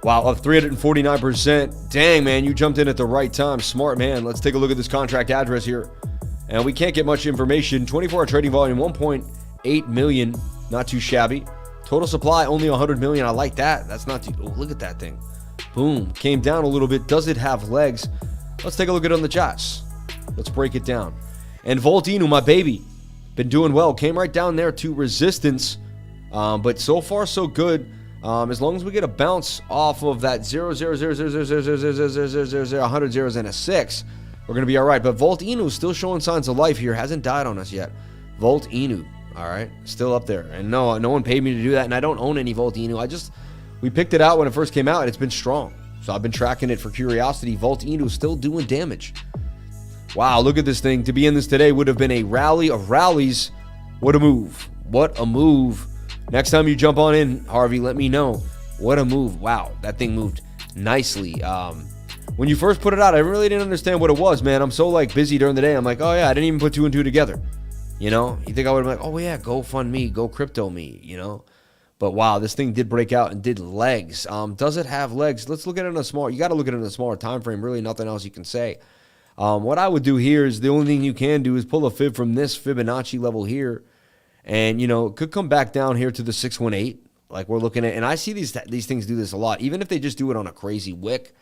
Wow, up 349%. Dang, man, you jumped in at the right time. Smart man. Let's take a look at this contract address here. And we can't get much information. 24-hour trading volume, 1.8 million. Not too shabby. Total supply, only 100 million. I like that. That's not too... Oh, look at that thing. Boom. Came down a little bit. Does it have legs? Let's take a look at it on the charts. Let's break it down. And Voltinu, my baby, been doing well. Came right down there to resistance. But so far, so good. As long as we get a bounce off of that 100 zeros and a 6, we're going to be all right. But Volt Inu still showing signs of life here. Hasn't died on us yet. Volt Inu, all right? Still up there. And no one paid me to do that, and I don't own any Volt Inu. We picked it out when it first came out, and it's been strong. So I've been tracking it for curiosity. Volt Inu still doing damage. Wow, look at this thing. To be in this today would have been a rally of rallies. What a move. What a move. Next time you jump on in, Harvey, let me know. What a move. Wow, that thing moved nicely. When you first put it out, I really didn't understand what it was, man. I'm so busy during the day. I'm like, oh yeah, I didn't even put 2 and 2 together. You know, you think I would have been like, oh yeah, GoFundMe, Go Crypto Me, you know. But wow, this thing did break out and did legs. Does it have legs? Let's look at it in a small, you got to look at it in a smaller time frame. Really nothing else you can say. What I would do here is the only thing you can do is pull a fib from this Fibonacci level here And, you know, it could come back down here to the 618 like we're looking at. And I see these things do this a lot. Even if they just do it on a crazy wick,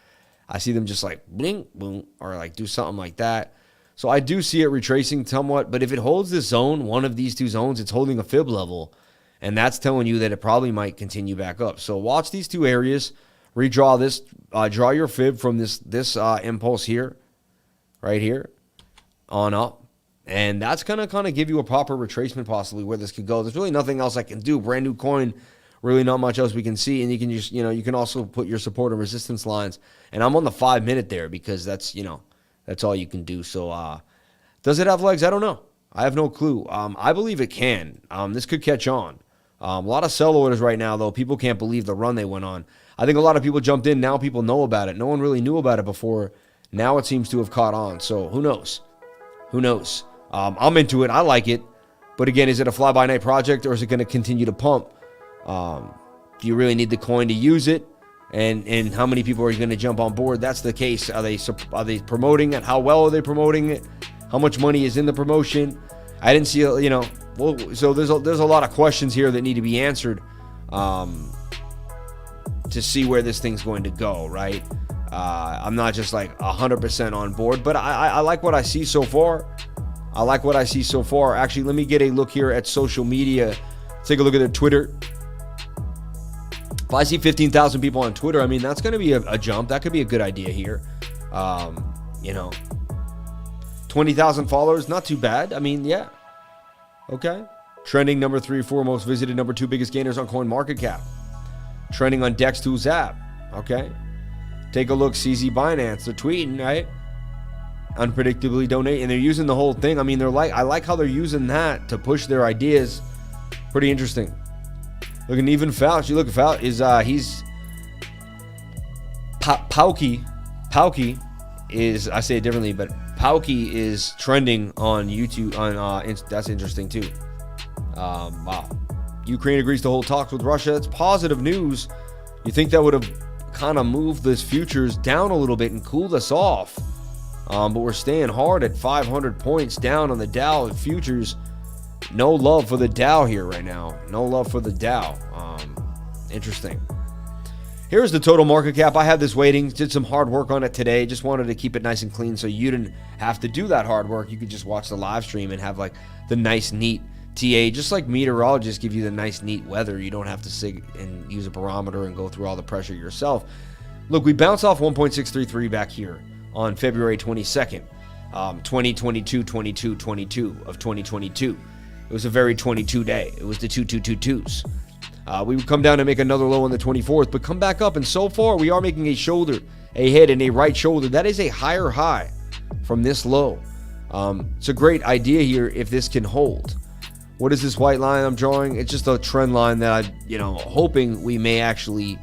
I see them just like bling, boom, or like do something like that. So I do see it retracing somewhat. But if it holds this zone, one of these two zones, it's holding a fib level. And that's telling you that it probably might continue back up. So watch these two areas. Redraw this. Draw your fib from this impulse here, right here, on up. And that's going to kind of give you a proper retracement possibly where this could go. There's really nothing else I can do. Brand new coin, really not much else we can see. And you can just, you know, you can also put your support and resistance lines. And I'm on the 5 minute there because that's, you know, that's all you can do. So does it have legs? I don't know. I have no clue. I believe it can. This could catch on. A lot of sell orders right now, though. People can't believe the run they went on. I think a lot of people jumped in. Now people know about it. No one really knew about it before. Now it seems to have caught on. So who knows? Who knows? I'm into it. I like it. But again, is it a fly-by-night project or is it going to continue to pump? Do you really need the coin to use it? And how many people are going to jump on board? That's the case. Are they promoting it? How well are they promoting it? How much money is in the promotion? I didn't see, you know. Well, so there's a lot of questions here that need to be answered to see where this thing's going to go, right? I'm not just like 100% on board, but I like what I see so far. I like what I see so far. Actually, let me get a look here at social media. Take a look at their Twitter. If I see 15,000 people on Twitter, I mean, that's going to be a jump. That could be a good idea here. You know, 20,000 followers, not too bad. I mean, yeah. Okay. Trending number 3 or 4 most visited, number 2 biggest gainers on CoinMarketCap. Trending on Dex2's app. Okay. Take a look, CZ Binance. They're tweeting, right? Unpredictably donate, and they're using the whole thing. I mean, I like how they're using that to push their ideas. Pretty interesting. Looking even Fauci. Look, Fauci is he's Pauky is, I say it differently, but Pauky is trending on YouTube. That's interesting too. Wow. Ukraine agrees to hold talks with Russia. That's positive news. You think that would have kind of moved this futures down a little bit and cooled us off? But we're staying hard at 500 points down on the Dow futures. No love for the Dow here right now. No love for the Dow. Interesting. Here's the total market cap. I had this waiting. Did some hard work on it today. Just wanted to keep it nice and clean so you didn't have to do that hard work. You could just watch the live stream and have like the nice, neat TA. Just like meteorologists give you the nice, neat weather. You don't have to sit and use a barometer and go through all the pressure yourself. Look, we bounced off 1.633 back here on February 22nd, 22 of 2022. It was a very 22 day. It was the 2222s. We would come down and make another low on the 24th, but come back up. And so far, we are making a shoulder, a head, and a right shoulder. That is a higher high from this low. It's a great idea here if this can hold. What is this white line I'm drawing? It's just a trend line that I'm, hoping we may actually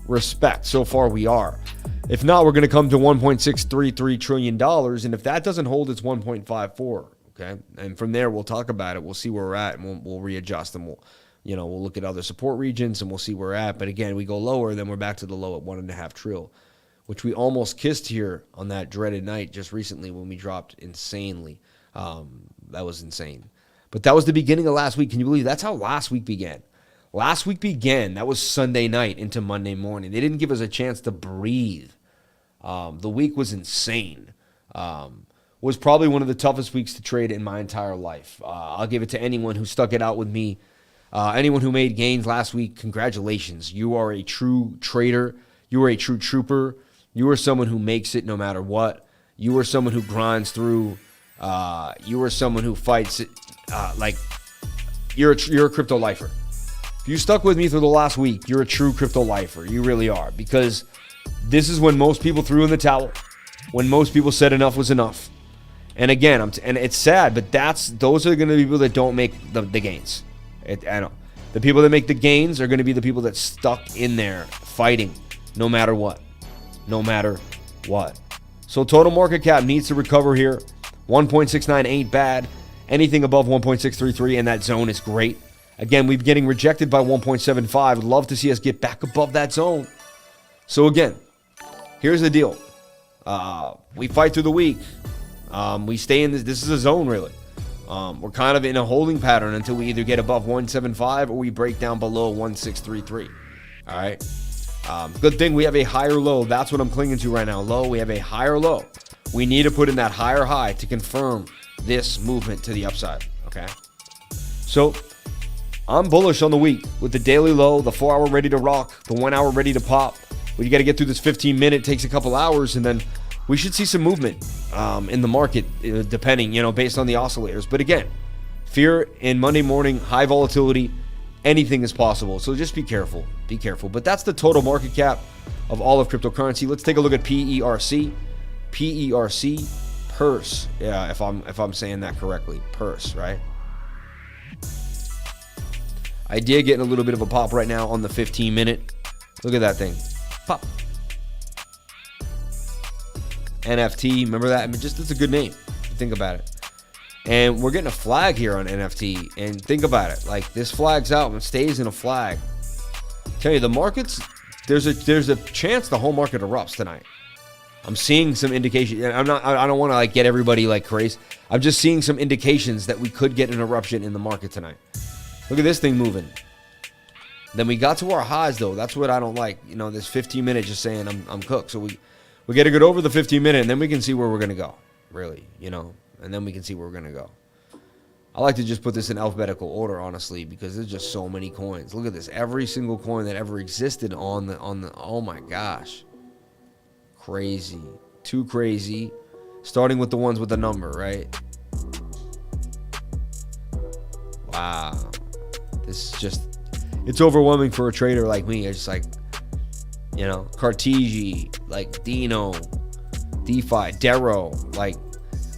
respect. So far, we are. If not, we're going to come to $1.633 trillion. And if that doesn't hold, it's 1.54. Okay. And from there, we'll talk about it. We'll see where we're at and we'll readjust and we'll look at other support regions and we'll see where we're at. But again, we go lower, then we're back to the low at 1.5 trillion, which we almost kissed here on that dreaded night just recently when we dropped insanely. That was insane. But that was the beginning of last week. Can you believe that's how last week began? Last week began, that was Sunday night into Monday morning. They didn't give us a chance to breathe. The week was insane. Was probably one of the toughest weeks to trade in my entire life. I'll give it to anyone who stuck it out with me. Anyone who made gains last week, congratulations. You are a true trader. You are a true trooper. You are someone who makes it no matter what. You are someone who grinds through. You are someone who fights it. You're a crypto lifer. If you stuck with me through the last week, you're a true crypto lifer. You really are. Because this is when most people threw in the towel. When most people said enough was enough. And again, and it's sad, but those are going to be people that don't make the gains. I know. The people that make the gains are going to be the people that stuck in there fighting no matter what. No matter what. So total market cap needs to recover here. 1.69 ain't bad. Anything above 1.633 in that zone is great. Again, we're getting rejected by 1.75. Would love to see us get back above that zone. So again, here's the deal. We fight through the week. We stay in this. This is a zone, really. We're kind of in a holding pattern until we either get above 175 or we break down below 1633. All right. Good thing we have a higher low. That's what I'm clinging to right now. Low. We have a higher low. We need to put in that higher high to confirm this movement to the upside. Okay. So I'm bullish on the week with the daily low, the 4 hour ready to rock, the 1 hour ready to pop. We got to get through this 15-minute. Takes a couple hours, and then we should see some movement in the market, depending, based on the oscillators. But again, fear in Monday morning, high volatility, anything is possible. So just be careful. Be careful. But that's the total market cap of all of cryptocurrency. Let's take a look at PERC. PERC, purse. Yeah, if I'm saying that correctly, purse, right? Idea getting a little bit of a pop right now on the 15-minute. Look at that thing. Pop. NFT, remember that? I mean, it's a good name. Think about it. And we're getting a flag here on NFT. And think about it. Like, this flag's out and stays in a flag. Tell you, the markets, there's a chance the whole market erupts tonight. I'm seeing some indication. I don't want to like get everybody like crazy. I'm just seeing some indications that we could get an eruption in the market tonight. Look at this thing moving. Then we got to our highs though. That's what I don't like. This 15-minute just saying I'm cooked. So we got to get over the 15-minute, and then we can see where we're gonna go. Really, and then we can see where we're gonna go. I like to just put this in alphabetical order, honestly, because there's just so many coins. Look at this. Every single coin that ever existed on the. Oh my gosh. Crazy. Too crazy. Starting with the ones with the number, right? Wow. This is just, it's overwhelming for a trader like me. It's just like, Cartesi, like Dino, DeFi, Dero. Like,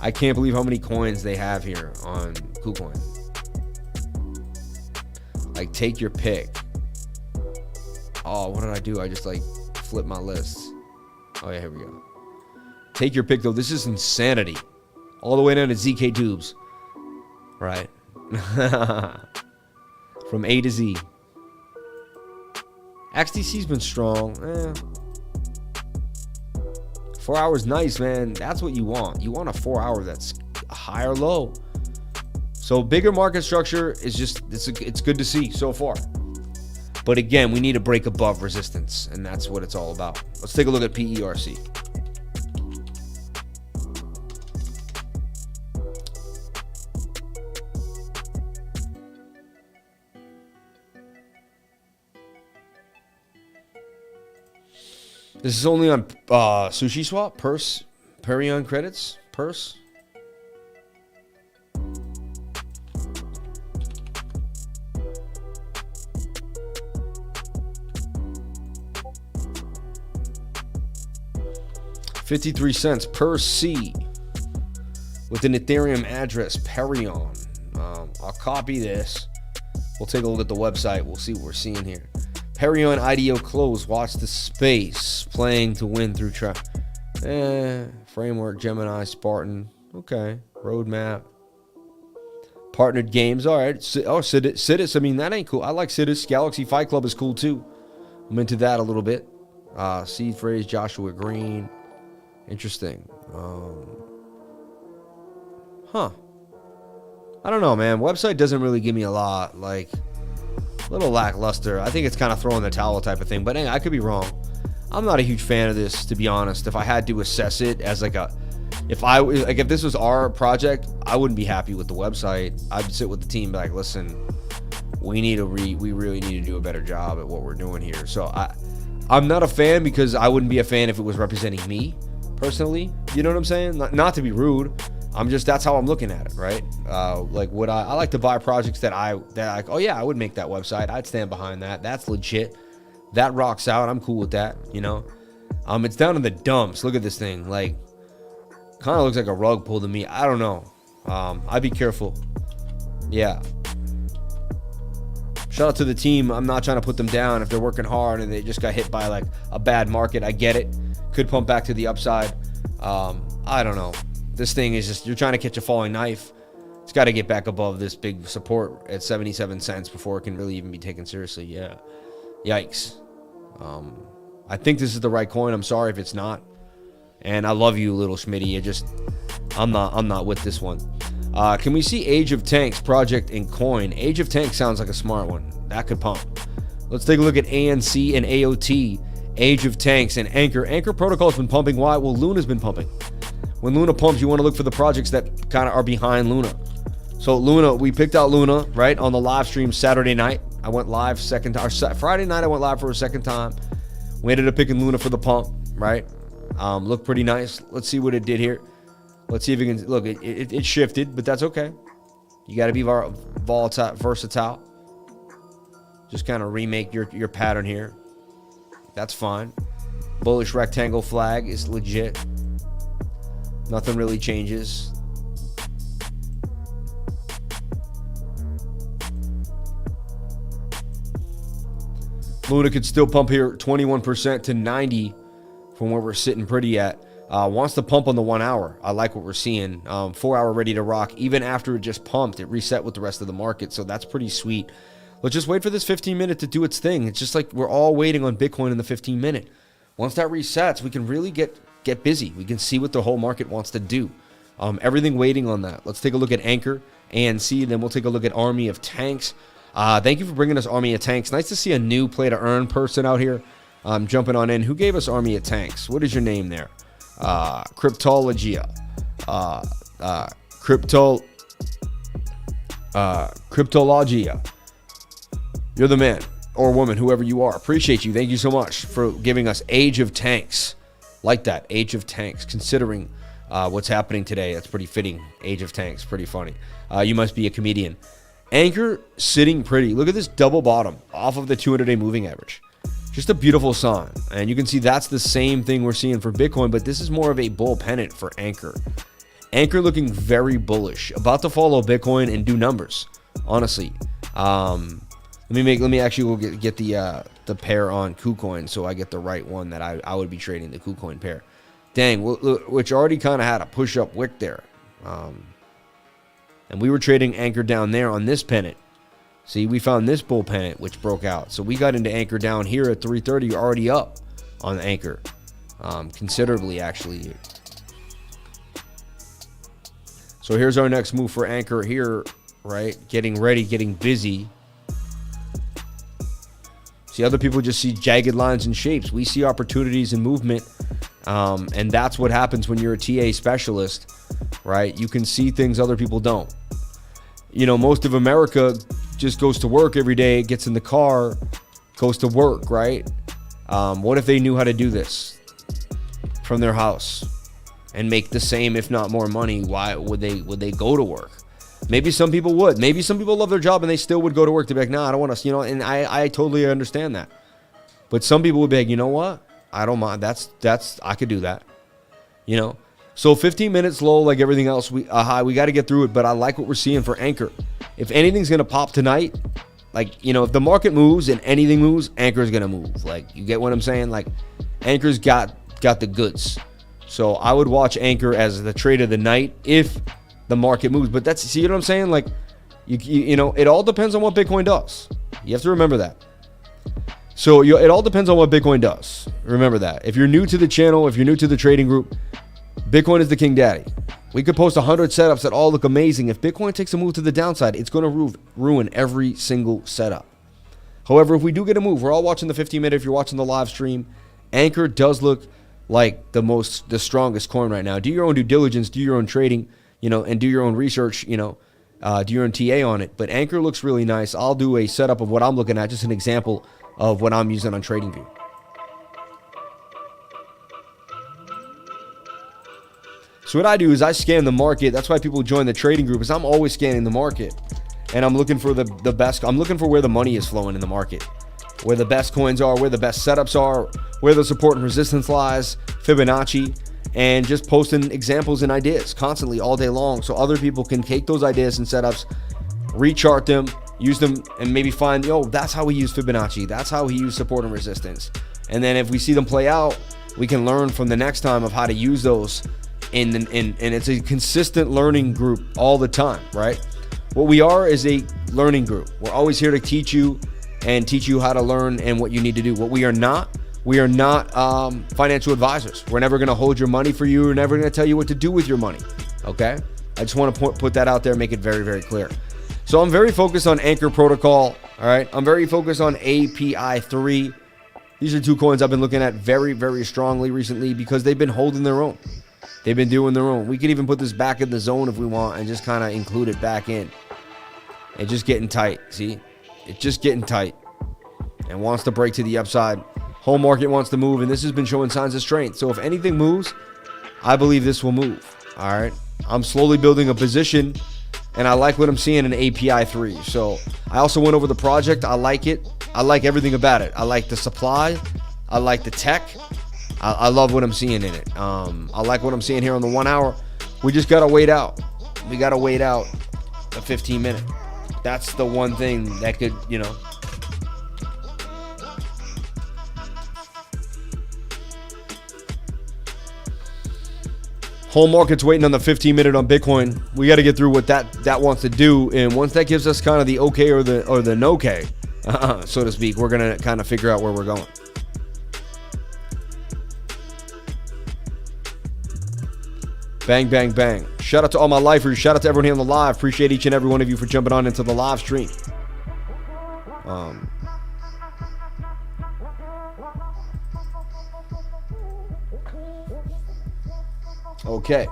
I can't believe how many coins they have here on KuCoin. Like, take your pick. Oh, what did I do? I just like flipped my lists. Oh yeah, here we go. Take your pick though. This is insanity. All the way down to ZK Tubes. Right. From A to Z. XTC's been strong. 4 hours nice, man. That's what you want. You want a 4 hour that's a higher low. So bigger market structure is just, it's good to see so far. But again, we need to break above resistance, and that's what it's all about. Let's take a look at PERC. This is only on Sushi Swap, Purse, Perion credits, Purse. $0.53 per C with an Ethereum address, Perion. I'll copy this. We'll take a look at the website. We'll see what we're seeing here. Perion IDO closed. Watch the space. Playing to win through framework, Gemini, Spartan. Okay. Roadmap. Partnered games. All right. Citus. I mean, that ain't cool. I like Citus. Galaxy Fight Club is cool too. I'm into that a little bit. Seed phrase, Joshua Green. Interesting. I don't know, man. Website doesn't really give me a lot. Like, a little lackluster. I think it's kind of throwing the towel type of thing. But I could be wrong. I'm not a huge fan of this, to be honest. If I had to assess it as like if this was our project, I wouldn't be happy with the website. I'd sit with the team and be like, listen, we really need to do a better job at what we're doing here. So I'm not a fan because I wouldn't be a fan if it was representing me personally. You know what I'm saying? Not to be rude. That's how I'm looking at it, right? Like, would I like to buy projects that like, oh yeah, I would make that website. I'd stand behind that. That's legit. That rocks out. I'm cool with that, It's down in the dumps. Look at this thing. Like, kind of looks like a rug pulled to me. I don't know. I'd be careful. Yeah. Shout out to the team. I'm not trying to put them down if they're working hard and they just got hit by like a bad market. I get it. Could pump back to the upside. I don't know. This thing is just, you're trying to catch a falling knife. It's got to get back above this big support at 77 cents before it can really even be taken seriously. Yeah. Yikes. I think this is the right coin. I'm sorry if it's not. And I love you, little Schmitty. I'm not with this one. Can we see Age of Tanks project and coin? Age of Tanks sounds like a smart one. That could pump. Let's take a look at ANC and AOT, Age of Tanks, and Anchor. Anchor Protocol's been pumping. Why? Well, Luna's been pumping. When Luna pumps, you want to look for the projects that kind of are behind Luna. So Luna, we picked out Luna, right, on the live stream Saturday night. I went live second time. Friday night, I went live for a second time. We ended up picking Luna for the pump, right? Looked pretty nice. Let's see what it did here. Let's see if it can, look, it shifted, but that's okay. You got to be versatile. Just kind of remake your pattern here. That's fine. Bullish rectangle flag is legit. Nothing really changes. Luna could still pump here 21% to 90 from where we're sitting pretty at. Wants to pump on the 1 hour. I like what we're seeing. 4 hour ready to rock. Even after it just pumped, it reset with the rest of the market. So that's pretty sweet. Let's just wait for this 15 minute to do its thing. It's just like we're all waiting on Bitcoin in the 15 minute. Once that resets, we can really get busy. We can see what the whole market wants to do. Everything waiting on that. Let's take a look at Anchor, ANC, then we'll take a look at Army of Tanks. Thank you for bringing us Army of Tanks. Nice to see a new play to earn person out here. Jumping on in. Who gave us Army of Tanks? What is your name there? Cryptologia. Cryptologia. You're the man or woman, whoever you are. Appreciate you. Thank you so much for giving us Age of Tanks. Like that, Age of Tanks. Considering what's happening today, that's pretty fitting. Age of Tanks, pretty funny. You must be a comedian. Anchor sitting pretty. Look at this double bottom off of the 200-day moving average. Just a beautiful sign. And you can see that's the same thing we're seeing for Bitcoin, but this is more of a bull pennant for Anchor. Anchor looking very bullish. About to follow Bitcoin and do numbers, honestly. Let me actually go get the pair on KuCoin so I get the right one that I would be trading, the KuCoin pair. Dang, which already kind of had a push-up wick there. And we were trading Anchor down there on this pennant. See, we found this bull pennant, which broke out. So we got into Anchor down here at 330. You're already up on Anchor. Considerably, actually. So here's our next move for Anchor here, right? Getting ready, getting busy. See, other people just see jagged lines and shapes. We see opportunities and movement. And that's what happens when you're a TA specialist, right? You can see things other people don't. You know, most of America just goes to work every day, gets in the car, goes to work, right? What if they knew how to do this from their house and make the same, if not more money? Why would they go to work? Maybe some people would. Maybe some people love their job and they still would go to work. They'd be like, nah, I don't want to, you know, and I totally understand that. But some people would be like, you know what? I don't mind. I could do that. You know? So 15 minutes low, like everything else, we got to get through it. But I like what we're seeing for Anchor. If anything's going to pop tonight, like, you know, if the market moves and anything moves, Anchor's going to move. Like, you get what I'm saying? Like, Anchor's got the goods. So I would watch Anchor as the trade of the night if the market moves. But that's, see what I'm saying? Like, you know, it all depends on what Bitcoin does. You have to remember that. So it all depends on what Bitcoin does. Remember that. If you're new to the channel, if you're new to the trading group, Bitcoin is the king daddy. We could post 100 setups that all look amazing. If Bitcoin takes a move to the downside, it's going to ruin every single setup. However, if we do get a move, we're all watching the 15 minute. If you're watching the live stream, Anchor does look like the strongest coin right now. Do your own due diligence, do your own trading, you know, and do your own research, you know, do your own TA on it. But Anchor looks really nice. I'll do a setup of what I'm looking at, just an example of what I'm using on TradingView. So what I do is I scan the market. That's why people join the trading group, is I'm always scanning the market. And I'm looking for the best. I'm looking for where the money is flowing in the market, where the best coins are, where the best setups are, where the support and resistance lies, Fibonacci, and just posting examples and ideas constantly all day long so other people can take those ideas and setups, rechart them, use them, and maybe find, yo, that's how we use Fibonacci. That's how we use support and resistance. And then if we see them play out, we can learn from the next time of how to use those. And it's a consistent learning group all the time, right? What we are is a learning group. We're always here to teach you and teach you how to learn and what you need to do. What we are not financial advisors. We're never going to hold your money for you. We're never going to tell you what to do with your money, okay? I just want to put that out there, make it very, very clear. So I'm very focused on Anchor Protocol. All right. I'm very focused on API3. These are two coins I've been looking at very, very strongly recently because they've been holding their own. They've been doing their own. We could even put this back in the zone if we want and just kind of include it back in. It's just getting tight. See? It's just getting tight and wants to break to the upside. Whole market wants to move, and this has been showing signs of strength. So if anything moves, I believe this will move. All right. I'm slowly building a position, and I like what I'm seeing in API 3. So I also went over the project. I like it. I like everything about it. I like the supply. I like the tech. I love what I'm seeing in it. I like what I'm seeing here on the 1 hour. We just got to wait out. We got to wait out a 15 minute. That's the one thing that could, you know. Whole market's waiting on the 15 minute on Bitcoin. We got to get through what that wants to do, and once that gives us kind of the okay or the no-K, so to speak, we're gonna kind of figure out where we're going. Bang, bang, bang. Shout out to all my lifers. Shout out to everyone here on the live. Appreciate each and every one of you for jumping on into the live stream. Okay.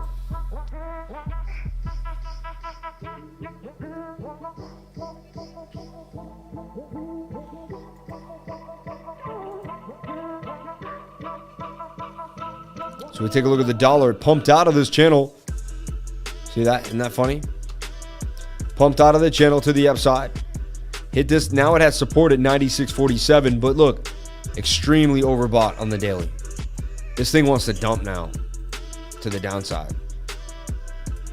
So we take a look at the dollar. It pumped out of this channel. See that? Isn't that funny? Pumped out of the channel to the upside. Hit this. Now it has support at 96.47. But look, extremely overbought on the daily. This thing wants to dump now to the downside.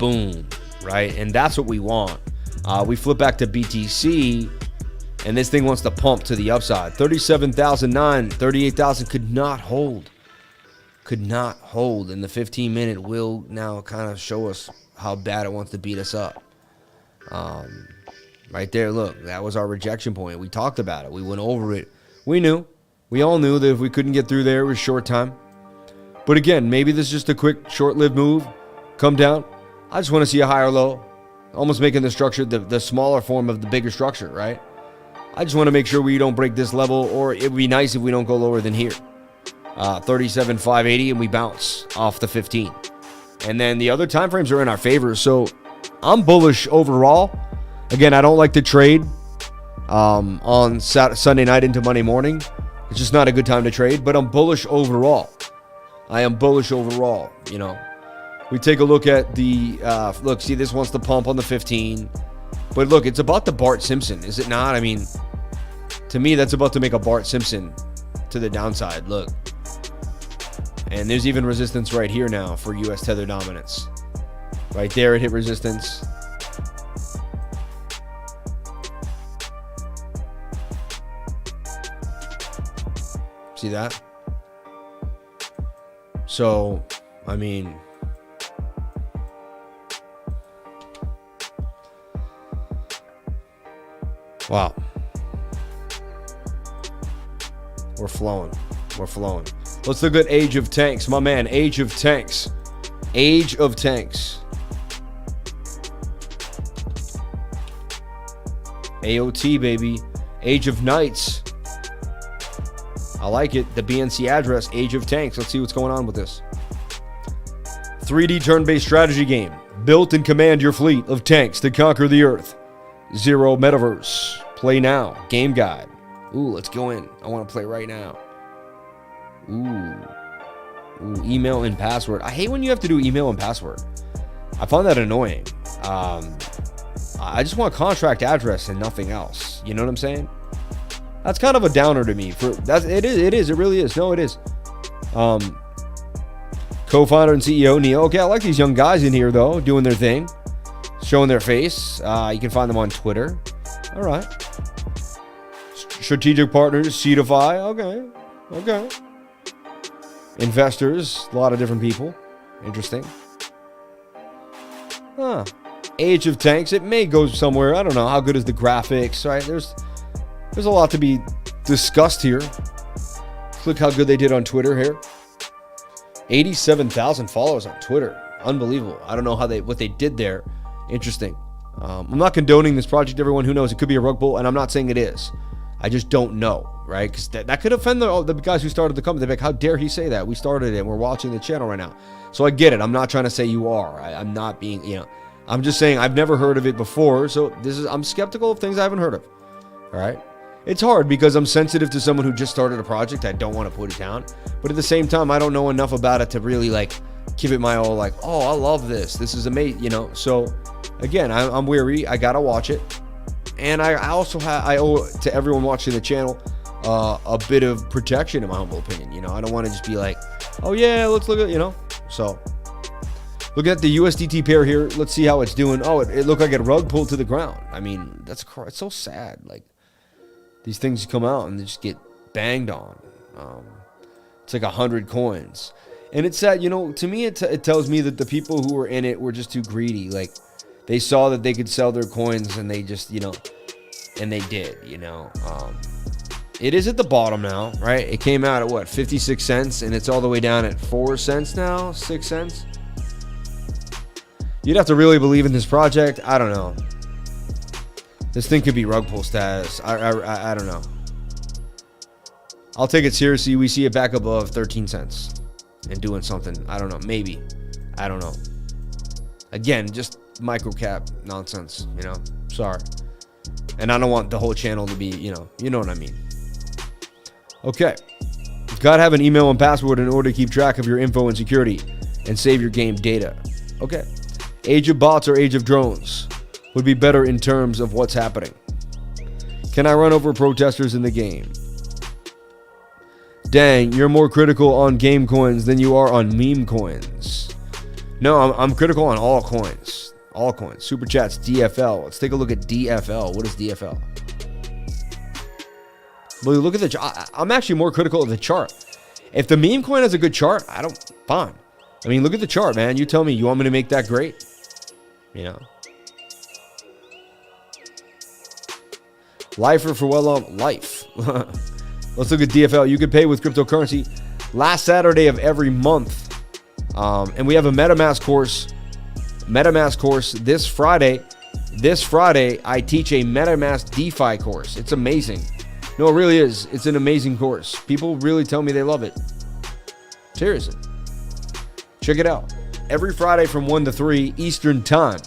Boom. Right? And that's what we want. We flip back to BTC. And this thing wants to pump to the upside. 37,009. 38,000 could not hold. Could not hold, and the 15 minute will now kind of show us how bad it wants to beat us up. Right there, look, that was our rejection point. We talked about it. We went over it. We all knew that if we couldn't get through there, it was short time. But again, maybe this is just a quick, short-lived move. Come down. I just want to see a higher low, almost making the structure the smaller form of the bigger structure, right? I just want to make sure we don't break this level, or it would be nice if we don't go lower than here. 37,580, and we bounce off the 15. And then the other time frames are in our favor, so I'm bullish overall. Again, I don't like to trade on Sunday night into Monday morning. It's just not a good time to trade, but I'm bullish overall. I am bullish overall, you know. We take a look at the, look, see, this wants to pump on the 15. But look, it's about the Bart Simpson, is it not? I mean, to me, that's about to make a Bart Simpson to the downside. Look. And there's even resistance right here now for US tether dominance. Right there, it hit resistance. See that? So, I mean, wow. We're flowing. We're flowing. Let's look at Age of Tanks. My man, Age of Tanks. Age of Tanks. AOT, baby. Age of Knights. I like it. The BNC address, Age of Tanks. Let's see what's going on with this. 3D turn-based strategy game. Built and command your fleet of tanks to conquer the earth. Zero metaverse. Play now. Game guide. Ooh, let's go in. I want to play right now. Ooh, email and password. I hate when you have to do email and password. I find that annoying. I just want contract address and nothing else. You know what I'm saying? That's kind of a downer to me. It really is. No, it is. Co-founder and CEO Neil. Okay, I like these young guys in here though, doing their thing, showing their face. You can find them on Twitter. All right. Strategic partners, Seedify. Okay. Investors, a lot of different people. Interesting. Age of Tanks. It may go somewhere. I don't know. How good is the graphics, right? There's a lot to be discussed here. Look how good they did on Twitter here. 87,000 followers on Twitter. Unbelievable. I don't know what they did there. Interesting. I'm not condoning this project, everyone. Who knows? It could be a rug pull, and I'm not saying it is. I just don't know, right? Because that could offend the guys who started the company. They're like, how dare he say that? We started it, and we're watching the channel right now. So I get it. I'm not trying to say you are. I'm not being, I'm just saying I've never heard of it before. So I'm skeptical of things I haven't heard of. All right? It's hard because I'm sensitive to someone who just started a project. I don't want to put it down. But at the same time, I don't know enough about it to really, give it my all, oh, I love this. This is amazing, So, again, I'm weary. I got to watch it. And I also I owe to everyone watching the channel a bit of protection, in my humble opinion. I don't want to just be like, oh, yeah, let's look at, So, look at the USDT pair here. Let's see how it's doing. Oh, it looked like it rug pulled to the ground. I mean, it's so sad. These things come out and they just get banged on. It's like 100 coins. And it's sad, to me, it tells me that the people who were in it were just too greedy. They saw that they could sell their coins and they just, and they did, It is at the bottom now, right? It came out at 56 cents, and it's all the way down at 4 cents now, 6 cents. You'd have to really believe in this project. I don't know. This thing could be rug pull status. I don't know. I'll take it seriously. We see it back above 13 cents and doing something. I don't know. Maybe. I don't know. Again, just micro cap nonsense, Sorry. And I don't want the whole channel to be, you know what I mean. Okay. You've got to have an email and password in order to keep track of your info and security and save your game data. Okay. Age of bots or age of drones would be better in terms of what's happening. Can I run over protesters in the game? Dang, you're more critical on game coins than you are on meme coins. No, I'm critical on all coins. All coins. Super chats, DFL. Let's take a look at DFL. What is DFL? Well, look at the chart. I'm actually more critical of the chart. If the meme coin has a good chart, fine. I mean, look at the chart, man. You tell me, you want me to make that great? Lifer for life. Let's look at DFL. You can pay with cryptocurrency last Saturday of every month. And we have a MetaMask course. This Friday. This Friday, I teach a MetaMask DeFi course. It's amazing. No, it really is. It's an amazing course. People really tell me they love it. Seriously. Check it out. Every Friday from 1 to 3 Eastern Time.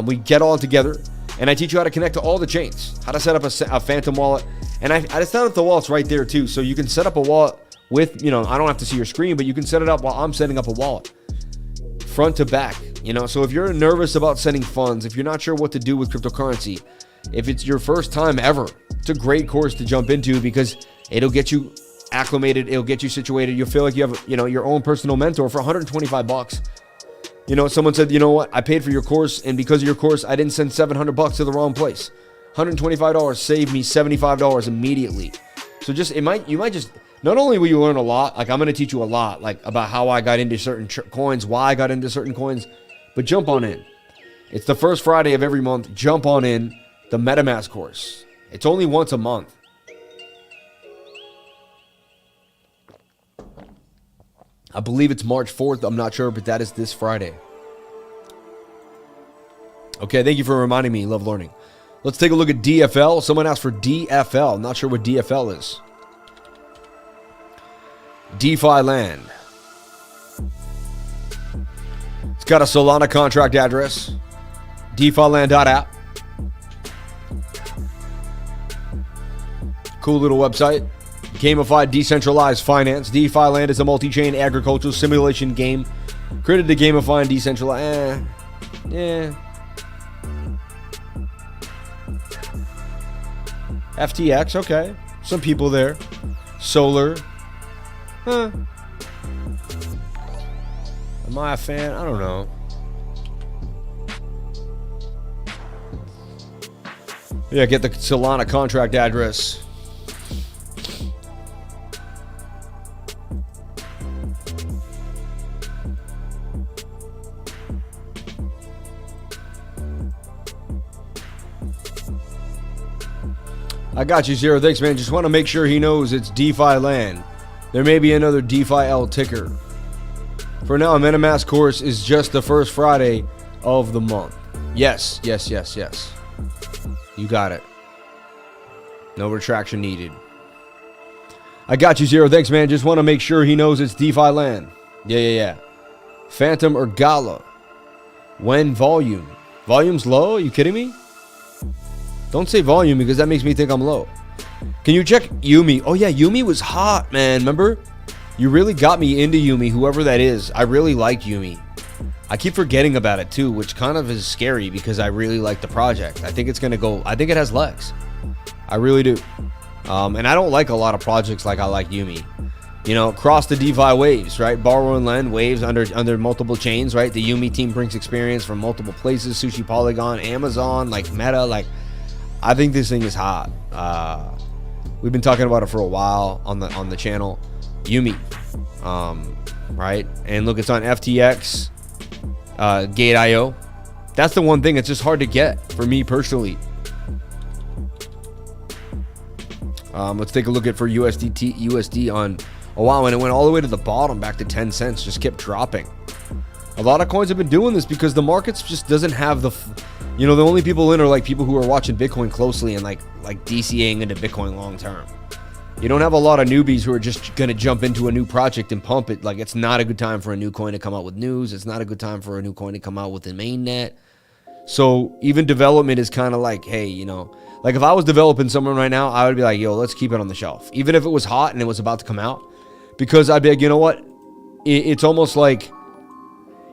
We get all together, and I teach you how to connect to all the chains, how to set up a Phantom wallet. And I just found the wallets right there, too. So you can set up a wallet with, I don't have to see your screen, but you can set it up while I'm setting up a wallet. Front to back, So if you're nervous about sending funds, if you're not sure what to do with cryptocurrency, if it's your first time ever, it's a great course to jump into because it'll get you acclimated. It'll get you situated. You'll feel like you have, your own personal mentor for $125. Someone said, you know what? I paid for your course, and because of your course, I didn't send $700 to the wrong place. $125 saved me $75 immediately. So you might just, not only will you learn a lot, I'm going to teach you a lot, about how I got into certain coins, why I got into certain coins, but jump on in. It's the first Friday of every month. Jump on in the MetaMask course. It's only once a month. I believe it's March 4th. I'm not sure, but that is this Friday. Okay, thank you for reminding me. Love learning. Let's take a look at DFL. Someone asked for DFL. Not sure what DFL is. DeFi land. It's got a Solana contract address. DeFiland.app. Cool little website. Gamified decentralized finance. DeFi land is a multi-chain agricultural simulation game created to gamify and decentralize. FTX, okay. Some people there. Solar. Am I a fan? I don't know. Yeah, get the Solana contract address. I got you, Zero. Thanks, man. Just want to make sure he knows it's DeFi land. There may be another DeFi L ticker. For now, a MetaMask course is just the first Friday of the month. Yes, yes, yes, yes. You got it. No retraction needed. I got you, Zero. Thanks, man. Just want to make sure he knows it's DeFi land. Yeah. Phantom or Gala. When volume? Volume's low? Are you kidding me? Don't say volume because that makes me think I'm low. Can you check Yumi? Oh, yeah, Yumi was hot, man. Remember? You really got me into Yumi, whoever that is. I really like Yumi. I keep forgetting about it, too, which kind of is scary because I really like the project. I think it's going to go... I think it has legs. I really do. And I don't like a lot of projects like I like Yumi. You know, cross the DeFi waves, right? Borrow and lend waves under multiple chains, right? The Yumi team brings experience from multiple places. Sushi Polygon, Amazon, like Meta, like... I think this thing is hot. We've been talking about it for a while on the channel. Yumi, right? And look, it's on FTX, Gate.io. That's the one thing it's just hard to get for me personally. Let's take a look at for USD on. Oh wow, and it went all the way to the bottom, back to 10 cents. Just kept dropping. A lot of coins have been doing this because the markets just doesn't have the, you know, the only people in are like people who are watching Bitcoin closely and like DCAing into Bitcoin long term. You don't have a lot of newbies who are just going to jump into a new project and pump it. Like, it's not a good time for a new coin to come out with news. It's not a good time for a new coin to come out with the mainnet. So even development is kind of like, hey, you know, like if I was developing someone right now, I would be like, yo, let's keep it on the shelf. Even if it was hot and it was about to come out, because I'd be like, you know what? It's almost like,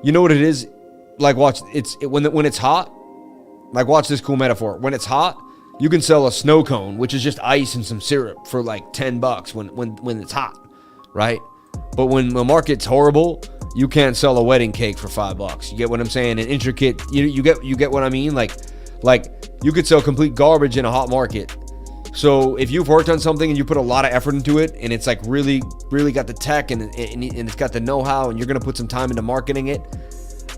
you know what it is? Like, watch, when it's hot, like, watch this cool metaphor. When it's hot, you can sell a snow cone, which is just ice and some syrup, for like $10 when it's hot, right? But when the market's horrible, you can't sell a wedding cake for $5. You get what I'm saying? An intricate, you get what I mean? Like you could sell complete garbage in a hot market. So if you've worked on something and you put a lot of effort into it, and it's like really got the tech and it's got the know-how, and you're gonna put some time into marketing it,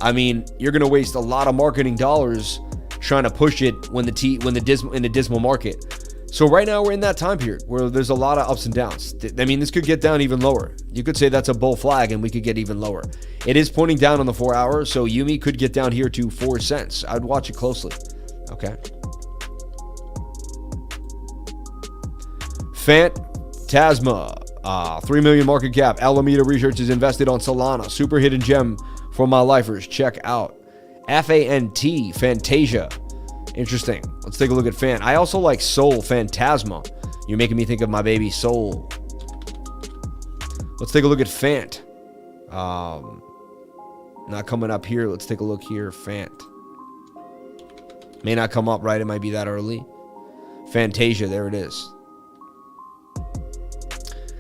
I mean, you're gonna waste a lot of marketing dollars trying to push it in the dismal market. So right now we're in that time period where there's a lot of ups and downs. I mean, this could get down even lower. You could say that's a bull flag and we could get even lower. It is pointing down on the 4 hour, so Yumi could get down here to 4 cents. I'd watch it closely. Okay. Phantasma, 3 million market cap. Alameda Research is invested on Solana. Super hidden gem for my lifers. Check out. FANT, Fantasia. Interesting. Let's take a look at Fan. I also like Soul, Phantasma. You're making me think of my baby Soul. Let's take a look at Fant. Not coming up here. Let's take a look here. Fant. May not come up, right? It might be that early. Fantasia, there it is.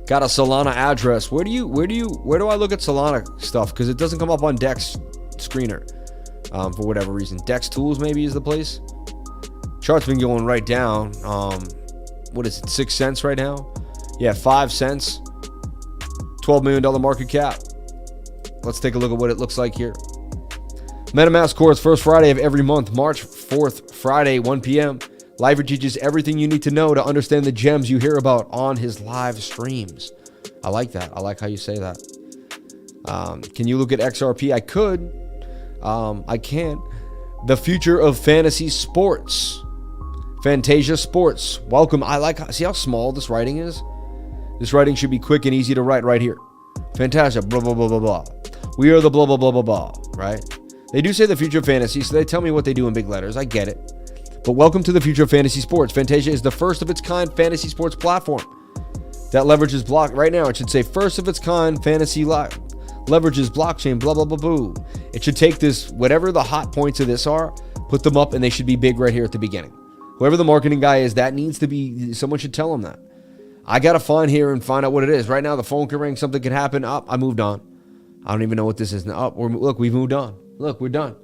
Got a Solana address. Where do I look at Solana stuff? Because it doesn't come up on Dex screener. For whatever reason. Dex Tools maybe is the place. Chart's been going right down. What is it, 6 cents right now? Yeah, 5 cents. $12 million market cap. Let's take a look at what it looks like here. MetaMask course, first Friday of every month, March 4th, Friday, 1 p.m. Liver teaches everything you need to know to understand the gems you hear about on his live streams. I like that. I like how you say that. Can you look at XRP? I could. I can't. The future of fantasy sports. Fantasia Sports. Welcome. I like, see how small this writing is? This writing should be quick and easy to write right here. Fantasia, blah, blah, blah, blah, blah. We are the blah, blah, blah, blah, blah, right? They do say the future of fantasy, so they tell me what they do in big letters. I get it. But welcome to the future of fantasy sports. Fantasia is the first of its kind fantasy sports platform that leverages right now, it should say first of its kind fantasy leverages blockchain, blah, blah, blah, boo. It should take this, whatever the hot points of this are, put them up, and they should be big right here at the beginning. Whoever the marketing guy is, that needs to be, someone should tell him that. I got to find here and find out what it is. Right now, the phone can ring, something could happen. I moved on. I don't even know what this is now. Look, we've moved on. Look, we're done.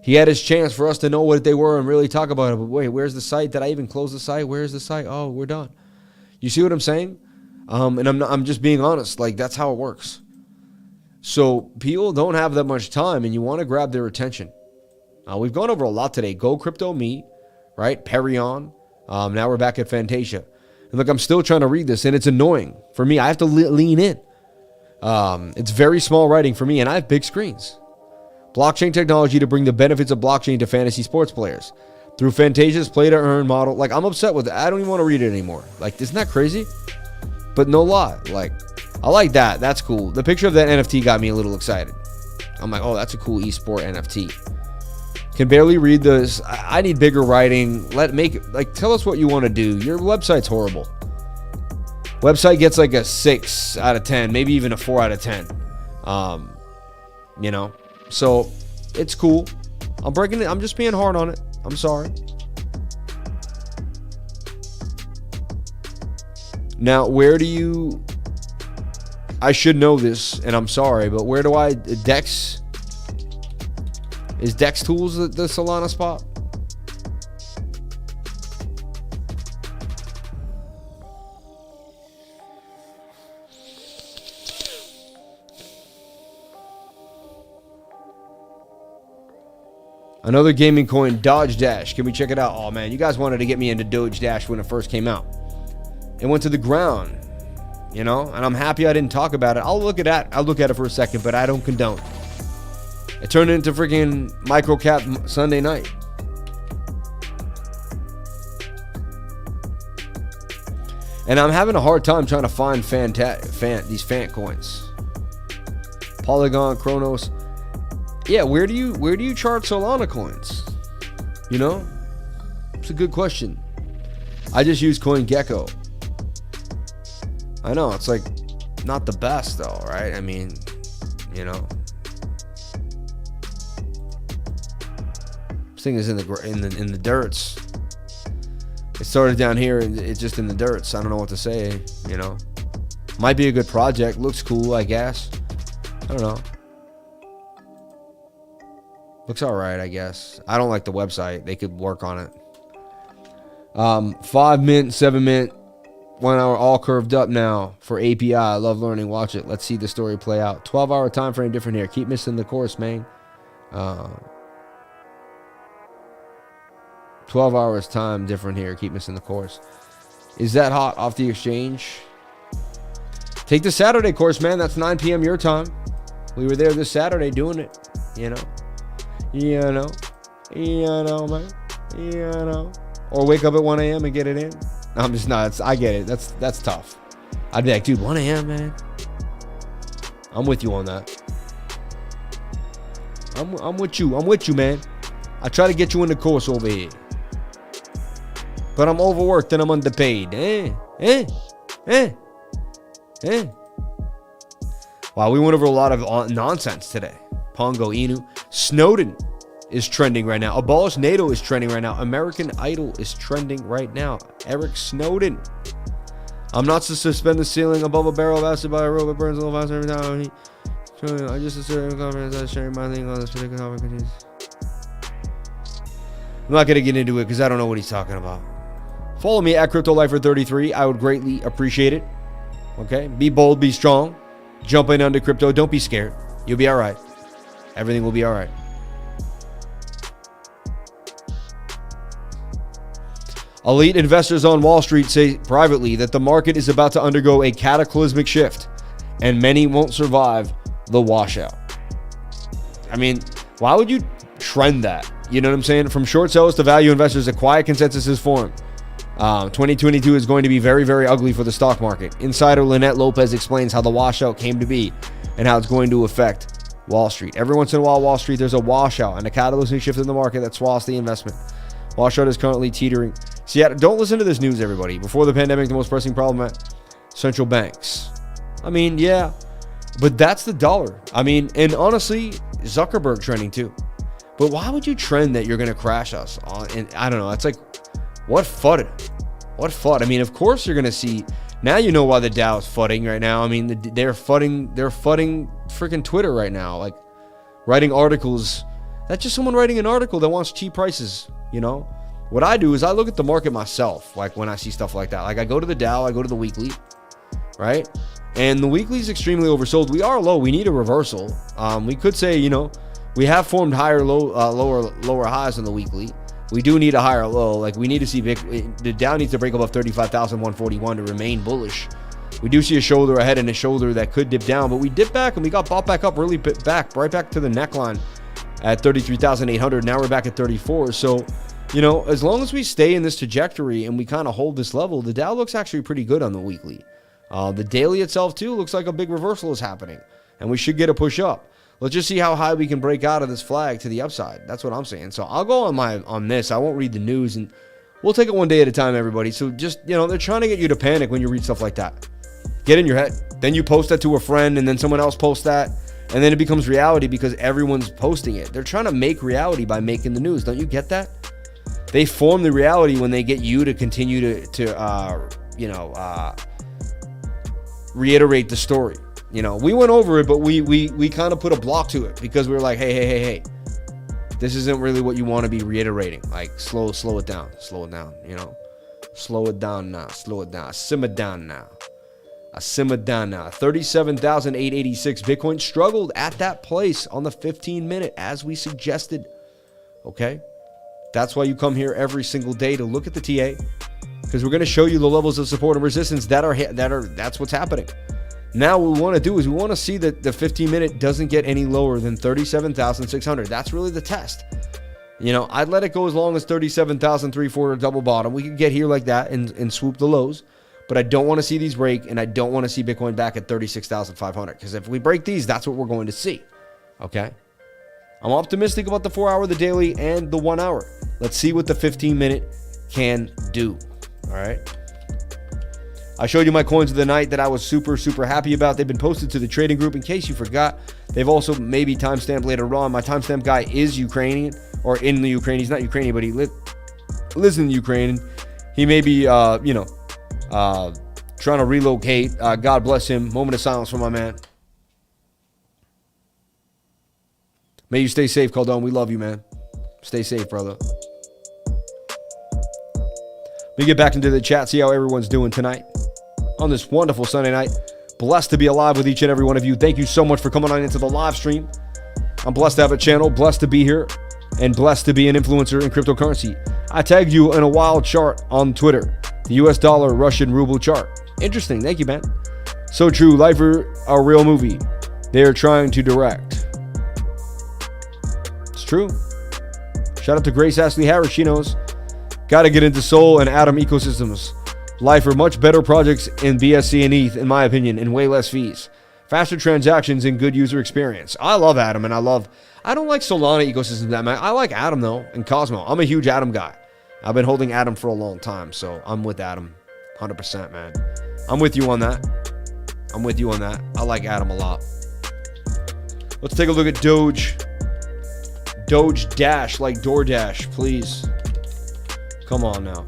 He had his chance for us to know what they were and really talk about it. But wait, where's the site? Did I even close the site? Where's the site? Oh, we're done. You see what I'm saying? And I'm just being honest. Like, that's how it works. So people don't have that much time, and you want to grab their attention. We've gone over a lot today. Go Crypto Me, right? Perion. Now we're back at Fantasia. And look, I'm still trying to read this, and it's annoying for me. I have to lean in. It's very small writing for me, and I have big screens. Blockchain technology to bring the benefits of blockchain to fantasy sports players. Through Fantasia's play-to-earn model. Like, I'm upset with it. I don't even want to read it anymore. Like, isn't that crazy? But no lie. Like, I like that. That's cool. The picture of that NFT got me a little excited. I'm like, oh, that's a cool esport NFT. Can barely read this. I need bigger writing. Tell us what you want to do. Your website's horrible. Website gets like a 6 out of 10, maybe even a 4 out of 10. So it's cool. I'm breaking it. I'm just being hard on it. I'm sorry. Now, where do you... I should know this, and I'm sorry, but where do I... Dex... Is Dex Tools the Solana spot? Another gaming coin, Dodge Dash. Can we check it out? Oh, man, you guys wanted to get me into Doge Dash when it first came out. It went to the ground, and I'm happy I didn't talk about it. I'll look at it for a second, but I don't condone. It turned into freaking microcap Sunday night. And I'm having a hard time trying to find these Fant coins. Polygon, Chronos. Yeah, where do you chart Solana coins? It's a good question. I just use CoinGecko. I know, it's like not the best though, right? I mean, this thing is in the dirts. It started down here and it's just in the dirts. I don't know what to say, Might be a good project. Looks cool, I guess. I don't know. Looks alright, I guess. I don't like the website. They could work on it. 5 mint, 7 mint, 1 hour, all curved up now for API. I love learning. Watch it. Let's see the story play out. 12-hour time frame different here. Keep missing the course, man. 12 hours time different here. Keep missing the course. Is that hot off the exchange? Take the Saturday course, man. That's 9 p.m. your time. We were there this Saturday doing it, man. Or wake up at 1 a.m. and get it in. No, I'm just not. I get it. That's tough. I'd be like, dude, 1 a.m., man. I'm with you on that. I'm with you, man. I try to get you in the course over here. But I'm overworked and I'm underpaid. Wow, we went over a lot of nonsense today. Pongo Inu. Snowden is trending right now. Abolish NATO is trending right now. American Idol is trending right now. Eric Snowden. I'm not to suspend the ceiling above a barrel of acid by a rope. It burns a little faster every time. I just asserted confidence that sharing my thing on this particular topic continues. I'm not going to get into it because I don't know what he's talking about. Follow me at CryptoLifer33. I would greatly appreciate it. Okay? Be bold, be strong. Jump in under crypto. Don't be scared. You'll be all right. Everything will be all right. Elite investors on Wall Street say privately that the market is about to undergo a cataclysmic shift and many won't survive the washout. I mean, why would you trend that? You know what I'm saying? From short sellers to value investors, a quiet consensus is formed. 2022 is going to be very, very ugly for the stock market. Insider Lynette Lopez explains how the washout came to be and how it's going to affect Wall Street. Every once in a while, Wall Street, there's a washout and a catalytic shift in the market that swallows the investment. Washout is currently teetering. So yeah, don't listen to this news, everybody. Before the pandemic, the most pressing problem at central banks. I mean, yeah, but that's the dollar. I mean, and honestly, Zuckerberg trending too. But why would you trend that you're going to crash us? And I don't know. It's like, what FUD? What FUD? I mean, of course you're going to see. Now you know why the Dow is fudding right now. I mean, they're fudding freaking Twitter right now. Like, writing articles. That's just someone writing an article that wants cheap prices, What I do is I look at the market myself, like when I see stuff like that. Like I go to the Dow, I go to the weekly, right? And the weekly is extremely oversold. We are low. We need a reversal. We could say, we have formed lower highs on the weekly. We do need a higher low. Like we need to see the Dow needs to break above 35,141 to remain bullish. We do see a shoulder, a head and a shoulder that could dip down, but we dipped back and we got bought back up really back, right back to the neckline at 33,800. Now we're back at 34. So, you know, as long as we stay in this trajectory and we kind of hold this level, the Dow looks actually pretty good on the weekly. The daily itself too looks like a big reversal is happening, and we should get a push up. Let's just see how high we can break out of this flag to the upside. That's what I'm saying. So I'll go on this. I won't read the news, and we'll take it one day at a time, everybody. So just, you know, they're trying to get you to panic when you read stuff like that. Get in your head. Then you post that to a friend, and then someone else posts that, and then it becomes reality because everyone's posting it. They're trying to make reality by making the news. Don't you get that? They form the reality when they get you to continue to reiterate the story. You know, we went over it, but we kind of put a block to it because we were like, hey, this isn't really what you want to be reiterating. Like, slow it down, you know, slow it down now, simmer down now. 37,886. Bitcoin struggled at that place on the 15-minute as we suggested. Okay, that's why you come here every single day to look at the TA, because we're going to show you the levels of support and resistance that's what's happening. Now what we want to do is we want to see that the 15-minute doesn't get any lower than 37,600. That's really the test. You know, I'd let it go as long as 37,340 double bottom. We could get here like that and swoop the lows, but I don't want to see these break, and I don't want to see Bitcoin back at 36,500, because if we break these, that's what we're going to see. Okay? I'm optimistic about the 4-hour, the daily, and the 1 hour. Let's see what the 15-minute can do. All right? I showed you my coins of the night that I was super happy about. They've been posted to the trading group. In case you forgot, they've also maybe timestamped later on. My timestamp guy is Ukrainian, or in the Ukraine. He's not Ukrainian, but he lives in the Ukraine. He may be, trying to relocate. God bless him. Moment of silence for my man. May you stay safe, Caldon. We love you, man. Stay safe, brother. Let me get back into the chat, see how everyone's doing tonight on this wonderful Sunday night. Blessed to be alive with each and every one of you. Thank you so much for coming on into the live stream. I'm blessed to have a channel, blessed to be here, and blessed to be an influencer in cryptocurrency. I tagged you in a wild chart on Twitter, the US dollar Russian ruble chart. Interesting. Thank you, man. So true. Life is a real movie they are trying to direct. It's true. Shout out to Grace Ashley Harris. She knows. Got to get into Sol and Atom ecosystems. Life are much better projects in BSC and ETH, in my opinion, and way less fees. Faster transactions and good user experience. I love Atom, and I don't like Solana ecosystems that much. I like Atom, though, and Cosmo. I'm a huge Atom guy. I've been holding Atom for a long time, so I'm with Atom 100%, man. I'm with you on that. I like Atom a lot. Let's take a look at Doge. Doge Dash, like DoorDash, please. Come on now.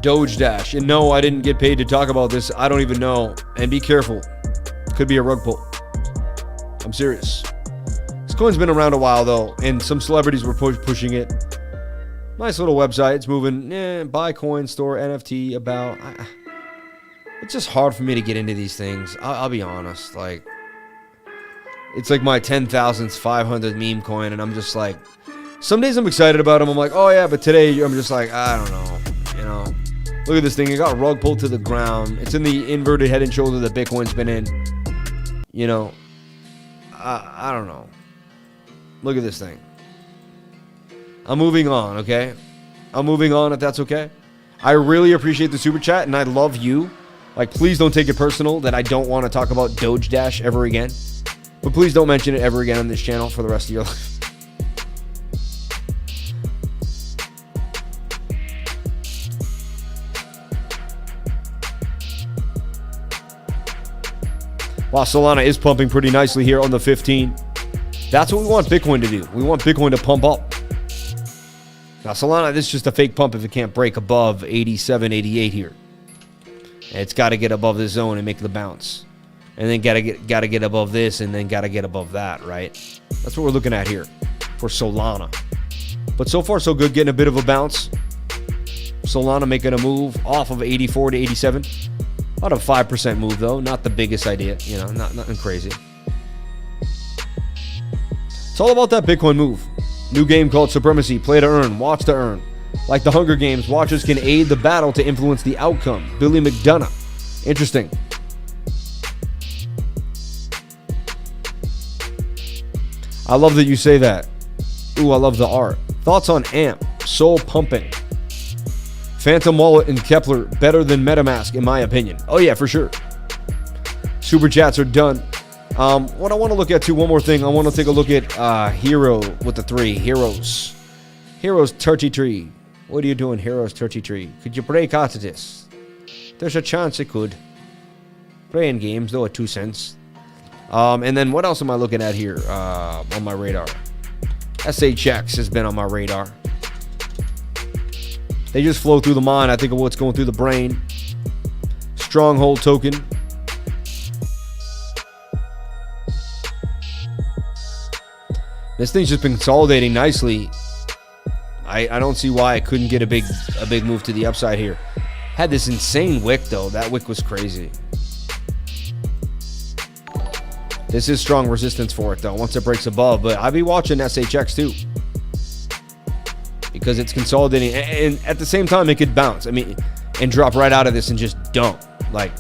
Doge Dash. And no, I didn't get paid to talk about this. I don't even know. And be careful. Could be a rug pull. I'm serious. This coin's been around a while, though, and some celebrities were pushing it. Nice little website. It's moving. Buy coin, store, NFT, about. It's just hard for me to get into these things. I'll be honest. Like, it's like my 10,000th 500 meme coin, and I'm just like, some days I'm excited about them. I'm like, oh yeah, but today I'm just like, I don't know. You know, look at this thing. It got rug pulled to the ground. It's in the inverted head and shoulder that Bitcoin's been in. You know, I don't know. Look at this thing. I'm moving on, okay? I'm moving on if that's okay. I really appreciate the super chat, and I love you. Like, please don't take it personal that I don't want to talk about Doge Dash ever again. But please don't mention it ever again on this channel for the rest of your life. Wow, Solana is pumping pretty nicely here on the 15. That's what we want Bitcoin to do. We want Bitcoin to pump up. Now, Solana, this is just a fake pump if it can't break above 87, 88 here. It's got to get above this zone and make the bounce. And then got to get above this, and then got to get above that, right? That's what we're looking at here for Solana. But so far, so good. Getting a bit of a bounce. Solana making a move off of 84 to 87. About a 5% move, though. Not the biggest idea. You know, nothing crazy. It's all about that Bitcoin move. New game called Supremacy. Play to earn. Watch to earn. Like the Hunger Games, watchers can aid the battle to influence the outcome. Billy McDonough. Interesting. I love that you say that. Ooh, I love the art. Thoughts on AMP? Soul pumping. Phantom Wallet and Kepler better than MetaMask in my opinion. Oh yeah, for sure. Super chats are done. What I want to look at too, one more thing. I want to take a look at Hero with the 3. Heroes 33. What are you doing, Heroes 33? Could you break out of this? There's a chance it could. Playing games, though, at 2 cents. And then what else am I looking at here on my radar? SHX has been on my radar. They just flow through the mind. I think of what's going through the brain. Stronghold token. This thing's just been consolidating nicely. I don't see why I couldn't get a big move to the upside here. Had this insane wick though. That wick was crazy. This is strong resistance for it though once it breaks above, but I'd be watching SHX too. Because it's consolidating, and at the same time it could bounce. I mean, and drop right out of this and just dump. Like,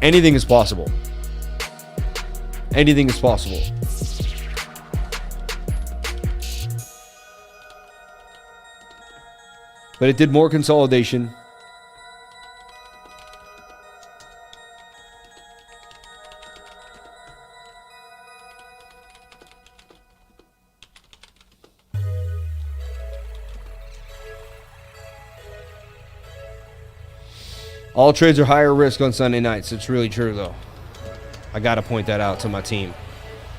anything is possible. Anything is possible. But it did more consolidation. All trades are higher risk on Sunday nights. It's really true, though. I got to point that out to my team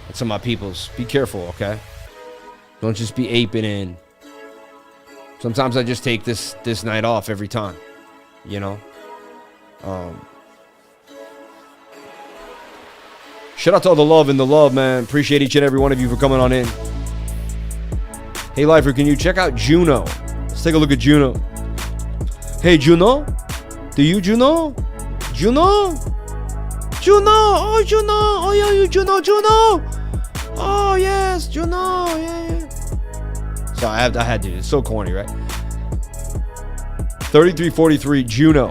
and to my peoples. Be careful, okay? Don't just be aping in. Sometimes I just take this night off every time, you know? Shout out to all the love and the love, man. Appreciate each and every one of you for coming on in. Hey, Lifer, can you check out Juno? Let's take a look at Juno. Hey, Juno? Do you Juno? Juno? Juno! Oh, Juno! Oh, yeah, you Juno! Juno! Oh, yes, Juno! Yeah. So I had to. It's so corny, right? 3343 Juno.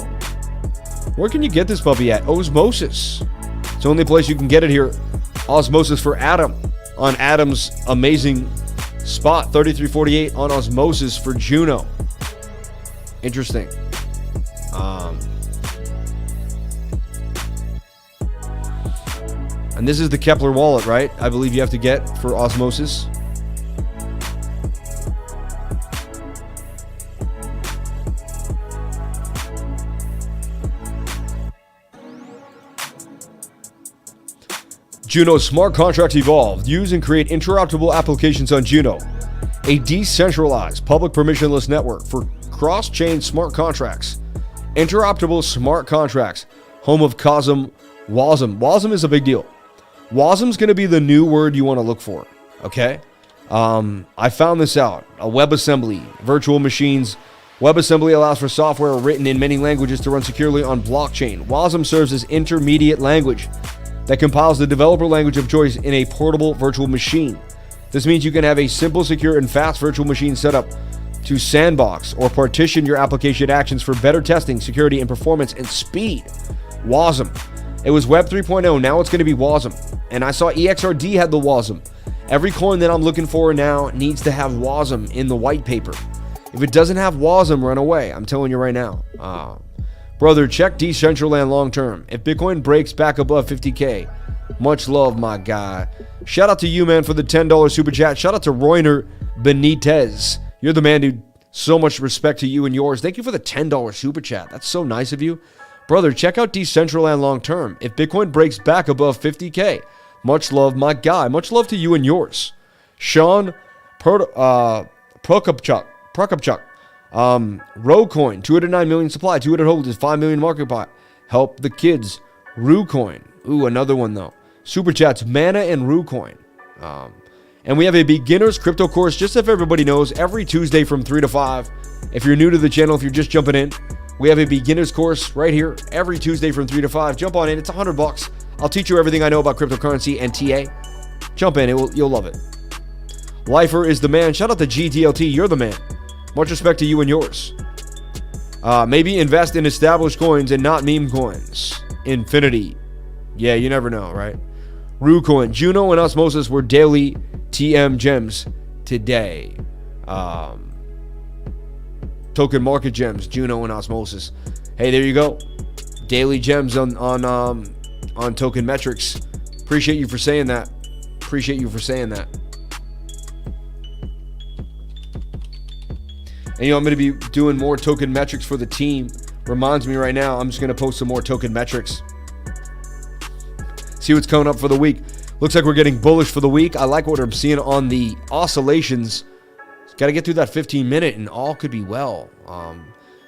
Where can you get this puppy at? Osmosis. It's the only place you can get it here. Osmosis for Adam on Adam's amazing spot. 3348 on Osmosis for Juno. Interesting. And this is the Kepler wallet, right? I believe you have to get for Osmosis. Juno smart contracts evolved. Use and create interoperable applications on Juno, a decentralized, public permissionless network for cross-chain smart contracts. Interoperable smart contracts, home of WASM. WASM is a big deal. WASM's going to be the new word you want to look for, okay? I found this out. A WebAssembly, virtual machines. WebAssembly allows for software written in many languages to run securely on blockchain. WASM serves as intermediate language that compiles the developer language of choice in a portable virtual machine. This means you can have a simple, secure, and fast virtual machine setup to sandbox or partition your application actions for better testing, security, and performance and speed. WASM. It was Web 3.0, now it's going to be WASM. And I saw EXRD had the WASM. Every coin that I'm looking for now needs to have WASM in the white paper. If it doesn't have WASM, run away. I'm telling you right now. Brother, check Decentraland long term. If Bitcoin breaks back above 50K, much love, my guy. Shout out to you, man, for the $10 super chat. Shout out to Royner Benitez. You're the man, dude. So much respect to you and yours. Thank you for the $10 super chat. That's so nice of you. Brother, check out Decentraland long term. If Bitcoin breaks back above 50K, much love, my guy. Much love to you and yours. Sean Prokopchuk. Rocoin, 209 million supply, 200 holders, 5 million market pot. Help the kids. Rucoin. Ooh, another one though. Super chats, Mana and Rucoin. And we have a beginner's crypto course, just if everybody knows, every Tuesday from 3 to 5. If you're new to the channel, if you're just jumping in, we have a beginner's course right here every Tuesday from 3 to 5. Jump on in. It's $100. I'll teach you everything I know about cryptocurrency and TA. Jump in. You'll love it. Lifer is the man. Shout out to GTLT. You're the man. Much respect to you and yours. Maybe invest in established coins and not meme coins. Infinity. Yeah, you never know, right? Rucoin. Juno and Osmosis were daily TM gems today. Token market gems. Juno and Osmosis. Hey, there you go. Daily gems on token metrics. Appreciate you for saying that. Appreciate you for saying that. And I'm going to be doing more token metrics for the team. Reminds me right now, I'm just going to post some more token metrics. See what's coming up for the week. Looks like we're getting bullish for the week. I like what I'm seeing on the oscillations. Got to get through that 15-minute and all could be well.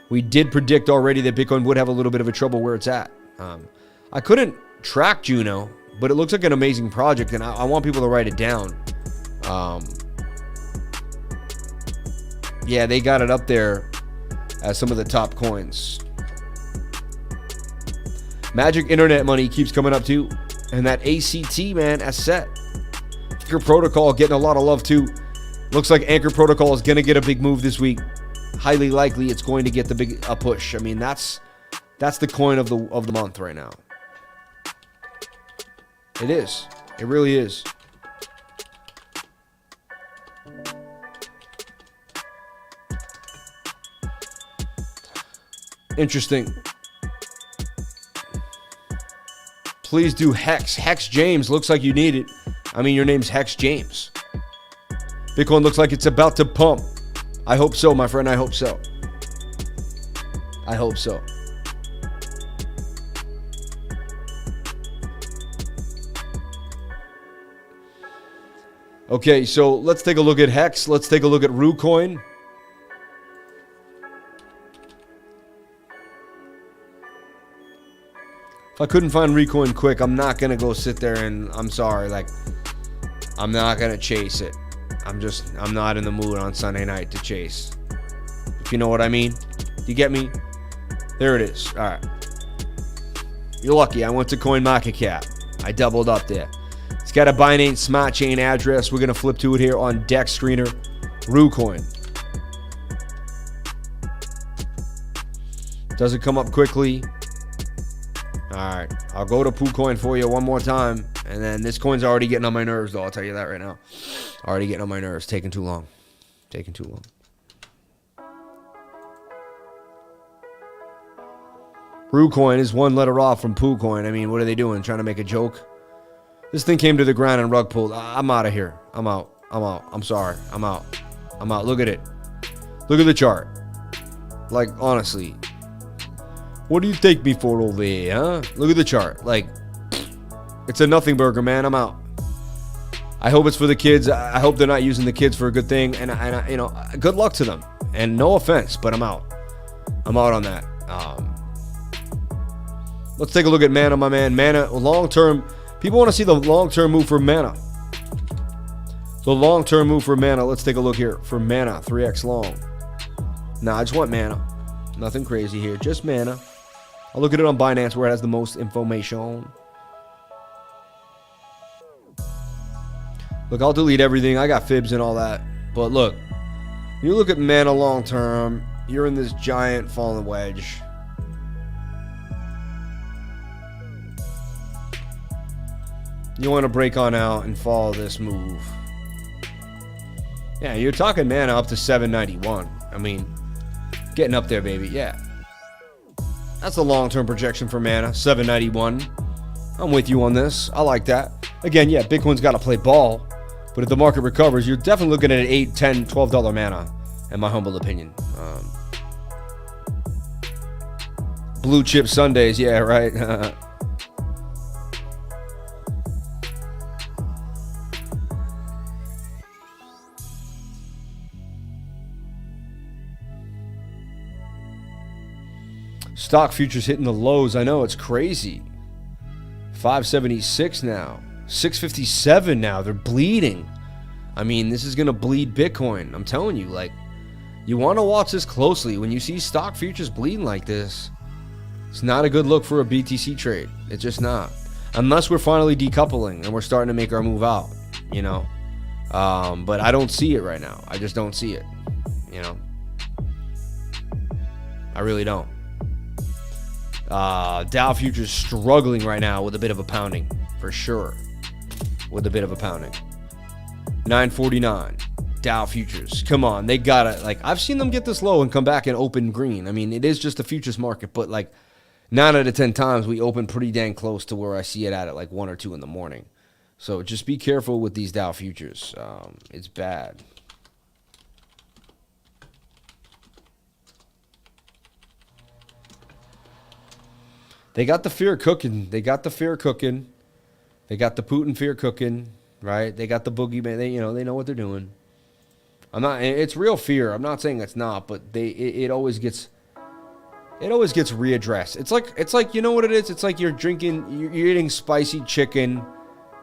We did predict already that Bitcoin would have a little bit of a trouble where it's at. I couldn't track Juno, but it looks like an amazing project, and I want people to write it down. Yeah, they got it up there as some of the top coins. Magic Internet Money keeps coming up too. And that ACT, man, that's set. Anchor Protocol getting a lot of love too. Looks like Anchor Protocol is going to get a big move this week. Highly likely it's going to get a push. I mean, that's the coin of the month right now. It is. It really is. Interesting. Please do Hex. Hex James. Looks like you need it. I mean, your name's Hex James. Bitcoin looks like it's about to pump. I hope so, my friend. I hope so. I hope so. Okay, so let's take a look at Hex. Let's take a look at Rucoin. If I couldn't find Rucoin quick, I'm not going to go sit there and, I'm sorry, like, I'm not going to chase it. I'm not in the mood on Sunday night to chase. If you know what I mean. You get me? There it is. All right. You're lucky. I went to CoinMarketCap. I doubled up there. It's got a Binance Smart Chain address. We're going to flip to it here on Dex Screener. Rucoin. Does it come up quickly? Alright, I'll go to PooCoin for you one more time. And then this coin's already getting on my nerves, though. I'll tell you that right now. Already getting on my nerves. Taking too long. Taking too long. Rucoin is one letter off from PooCoin. I mean, what are they doing? Trying to make a joke? This thing came to the ground and rug pulled. I'm out of here. I'm out. I'm out. I'm sorry. I'm out. I'm out. Look at it. Look at the chart. Like, honestly. What do you take me for over here, huh? Look at the chart. Like, it's a nothing burger, man. I'm out. I hope it's for the kids. I hope they're not using the kids for a good thing. And you know, good luck to them. And no offense, but I'm out. I'm out on that. Let's take a look at Mana, my man. Mana, long-term. People want to see the long-term move for Mana. The long-term move for Mana. Let's take a look here. For Mana, 3x long. Nah, I just want Mana. Nothing crazy here. Just Mana. I'll look at it on Binance where it has the most information. Look, I'll delete everything. I got fibs and all that. But look, you look at Mana long term, you're in this giant fallen wedge. You want to break on out and follow this move. Yeah, you're talking Mana up to 791. I mean, getting up there, baby. Yeah. That's a long-term projection for Mana, 791. I'm with you on this. I like that. Again, yeah, Bitcoin's got to play ball. But if the market recovers, you're definitely looking at an $8, $10, $12 Mana, in my humble opinion. Blue chip Sundays, yeah, right? Stock futures hitting the lows. I know, it's crazy. 576 now. 657 now. They're bleeding. I mean, this is going to bleed Bitcoin. I'm telling you, like, you want to watch this closely. When you see stock futures bleeding like this, it's not a good look for a BTC trade. It's just not. Unless we're finally decoupling and we're starting to make our move out, you know. But I don't see it right now. I just don't see it, you know. I really don't. Dow futures struggling right now with a bit of a pounding, for sure. With a bit of a pounding. 949. Dow futures. Come on, they gotta, like, I've seen them get this low and come back and open green. I mean, it is just a futures market, but like 9 out of 10 times we open pretty dang close to where I see it at like 1 or 2 in the morning. So just be careful with these Dow futures. It's bad. They got the fear cooking. They got the fear cooking. They got the Putin fear cooking, right? They got the boogeyman. They know what they're doing. It's real fear. I'm not saying it's not, but it always gets readdressed. It's like, you know what it is? It's like you're eating spicy chicken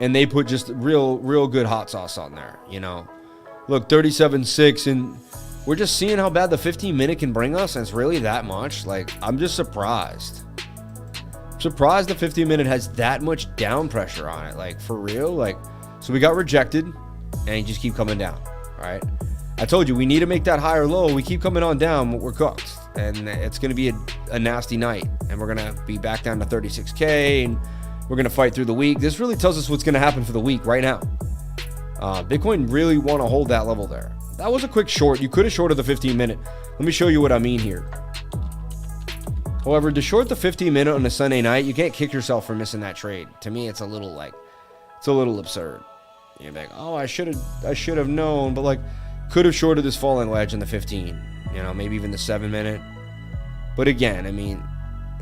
and they put just real good hot sauce on there, you know. Look, 37.6, and we're just seeing how bad the 15-minute can bring us, and it's really that much. Like, I'm just surprised. Surprised the 15-minute has that much down pressure on it, like, for real. Like, so we got rejected and you just keep coming down. All right, I told you we need to make that higher low. We keep coming on down, we're cooked, and it's going to be a nasty night, and we're going to be back down to 36k, and we're going to fight through the week. This really tells us what's going to happen for the week right now. Bitcoin really want to hold that level there. That was a quick short. You could have shorted the 15-minute. Let me show you what I mean here. However, to short the 15-minute on a Sunday night, you can't kick yourself for missing that trade. To me, it's a little absurd. You're like, oh, I should have known, but like, could have shorted this falling wedge in the 15, you know, maybe even the 7-minute. But again, I mean,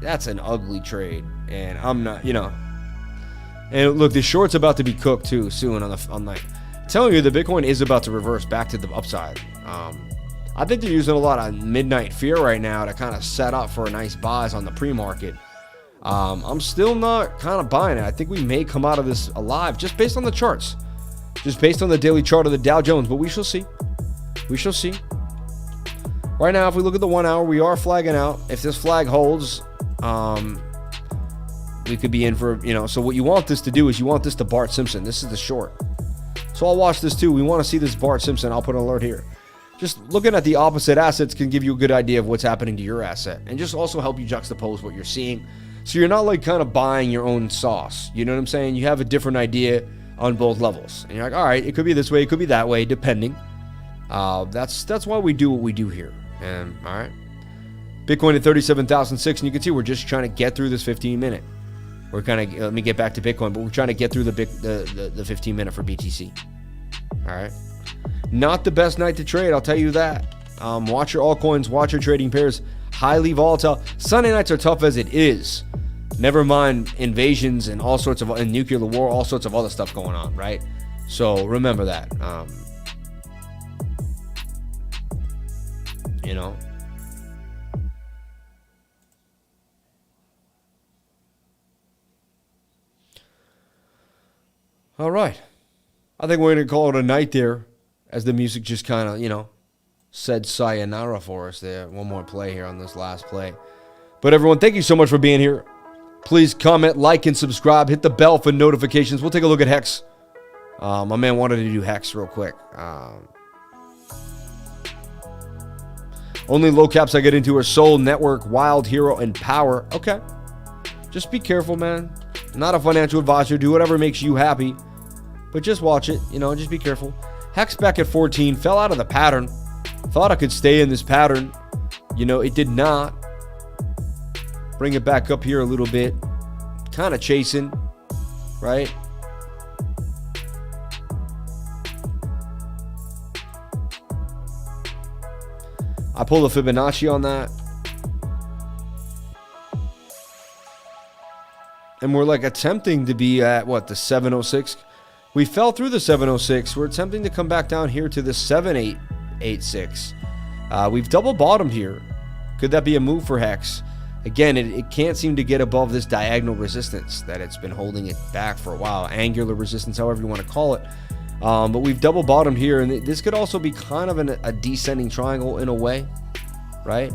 that's an ugly trade, and I'm not, you know. And look, the short's about to be cooked too soon on the. Telling you, the Bitcoin is about to reverse back to the upside. I think they're using a lot of midnight fear right now to kind of set up for a nice buys on the pre-market. I'm still not kind of buying it. I think we may come out of this alive just based on the charts. Just based on the daily chart of the Dow Jones, but we shall see. We shall see. Right now, if we look at the 1 hour, we are flagging out. If this flag holds, we could be in for, you know, so what you want this to do is you want this to Bart Simpson. This is the short. So I'll watch this too. We want to see this Bart Simpson. I'll put an alert here. Just looking at the opposite assets can give you a good idea of what's happening to your asset, and just also help you juxtapose what you're seeing. So you're not like kind of buying your own sauce. You know what I'm saying? You have a different idea on both levels. And you're like, all right, it could be this way, it could be that way, depending. That's why we do what we do here. And all right. Bitcoin at 37,006, and you can see we're just trying to get through this 15-minute. We're kind of, let me get back to Bitcoin, but we're trying to get through the 15-minute for BTC. All right. Not the best night to trade, I'll tell you that. Watch your altcoins, watch your trading pairs. Highly volatile. Sunday nights are tough as it is. Never mind invasions and all sorts of, and nuclear war, all sorts of other stuff going on, right? So remember that. You know. All right. I think we're going to call it a night there, as the music just kind of, you know, said sayonara for us there. One more play here on this last play. But everyone, thank you so much for being here. Please comment, like, and subscribe. Hit the bell for notifications. We'll take a look at Hex. My man wanted to do Hex real quick. Only low caps I get into are Soul, Network, Wild, Hero, and Power. Okay. Just be careful, man. Not a financial advisor. Do whatever makes you happy. But just watch it. You know, just be careful. Hex back at 14. Fell out of the pattern. Thought I could stay in this pattern. You know, it did not. Bring it back up here a little bit. Kind of chasing. Right? I pull the Fibonacci on that. And we're like attempting to be at, what, the 706? We fell through the 706. We're attempting to come back down here to the 7886. We've double bottomed here. Could that be a move for Hex? Again, it can't seem to get above this diagonal resistance that it's been holding it back for a while. Angular resistance, however you want to call it. But we've double bottomed here, and this could also be kind of a descending triangle in a way, right?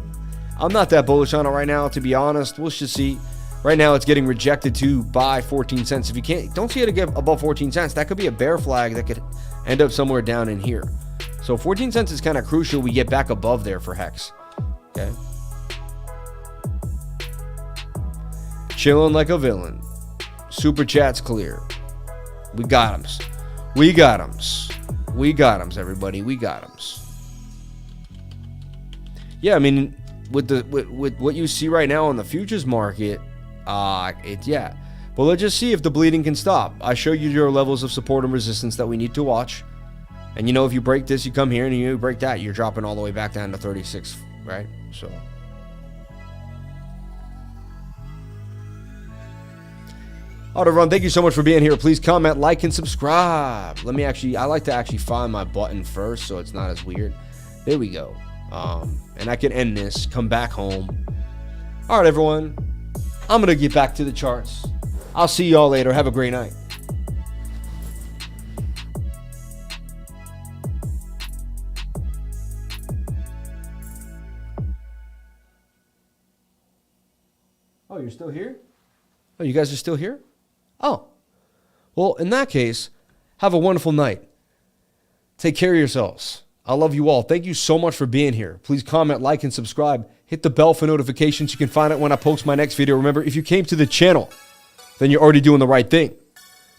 I'm not that bullish on it right now, to be honest. We'll just see. Right now, it's getting rejected to by 14 cents. If you don't see it get above 14 cents, that could be a bear flag that could end up somewhere down in here. So 14 cents is kind of crucial. We get back above there for Hex. Okay. Chilling like a villain. Super chat's clear. We got 'ems. We got 'ems. We got 'ems, everybody. We got 'ems. Yeah, I mean, with what you see right now on the futures market, yeah. But let's just see if the bleeding can stop. I show you your levels of support and resistance that we need to watch. And you know, if you break this, you come here, and you break that, you're dropping all the way back down to 36, right? So. All right, everyone, thank you so much for being here. Please comment, like, and subscribe. I like to actually find my button first so it's not as weird. There we go. And I can end this, come back home. All right, everyone, I'm going to get back to the charts. I'll see y'all later. Have a great night. Oh, you're still here? Oh, you guys are still here? Oh. Well, in that case, have a wonderful night. Take care of yourselves. I love you all. Thank you so much for being here. Please comment, like, and subscribe. Hit the bell for notifications. You can find it when I post my next video. Remember, if you came to the channel, then you're already doing the right thing.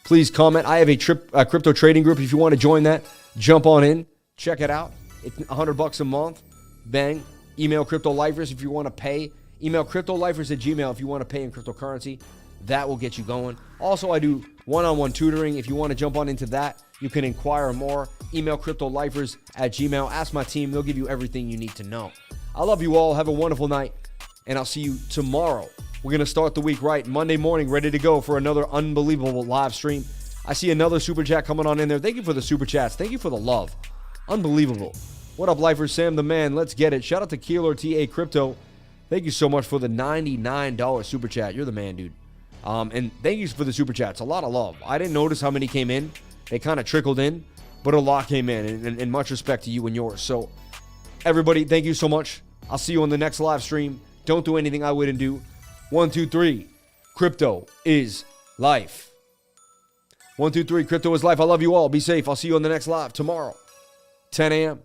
Please comment. I have a crypto trading group. If you want to join that, jump on in. Check it out. It's $100 a month. Bang. Email Crypto Lifers if you want to pay. Email CryptoLifers@gmail if you want to pay in cryptocurrency. That will get you going. Also, I do one-on-one tutoring. If you want to jump on into that, you can inquire more. Email CryptoLifers@gmail. Ask my team. They'll give you everything you need to know. I love you all. Have a wonderful night, and I'll see you tomorrow. We're going to start the week right. Monday morning, ready to go for another unbelievable live stream. I see another super chat coming on in there. Thank you for the super chats. Thank you for the love. Unbelievable. What up, Lifers? Sam the man. Let's get it. Shout out to Keeler TA Crypto. Thank you so much for the $99 super chat. You're the man, dude. And thank you for the super chats. A lot of love. I didn't notice how many came in. They kind of trickled in, but a lot came in. And much respect to you and yours. So, everybody, thank you so much. I'll see you on the next live stream. Don't do anything I wouldn't do. 1, 2, 3. Crypto is life. 1, 2, 3. Crypto is life. I love you all. Be safe. I'll see you on the next live tomorrow. 10 a.m.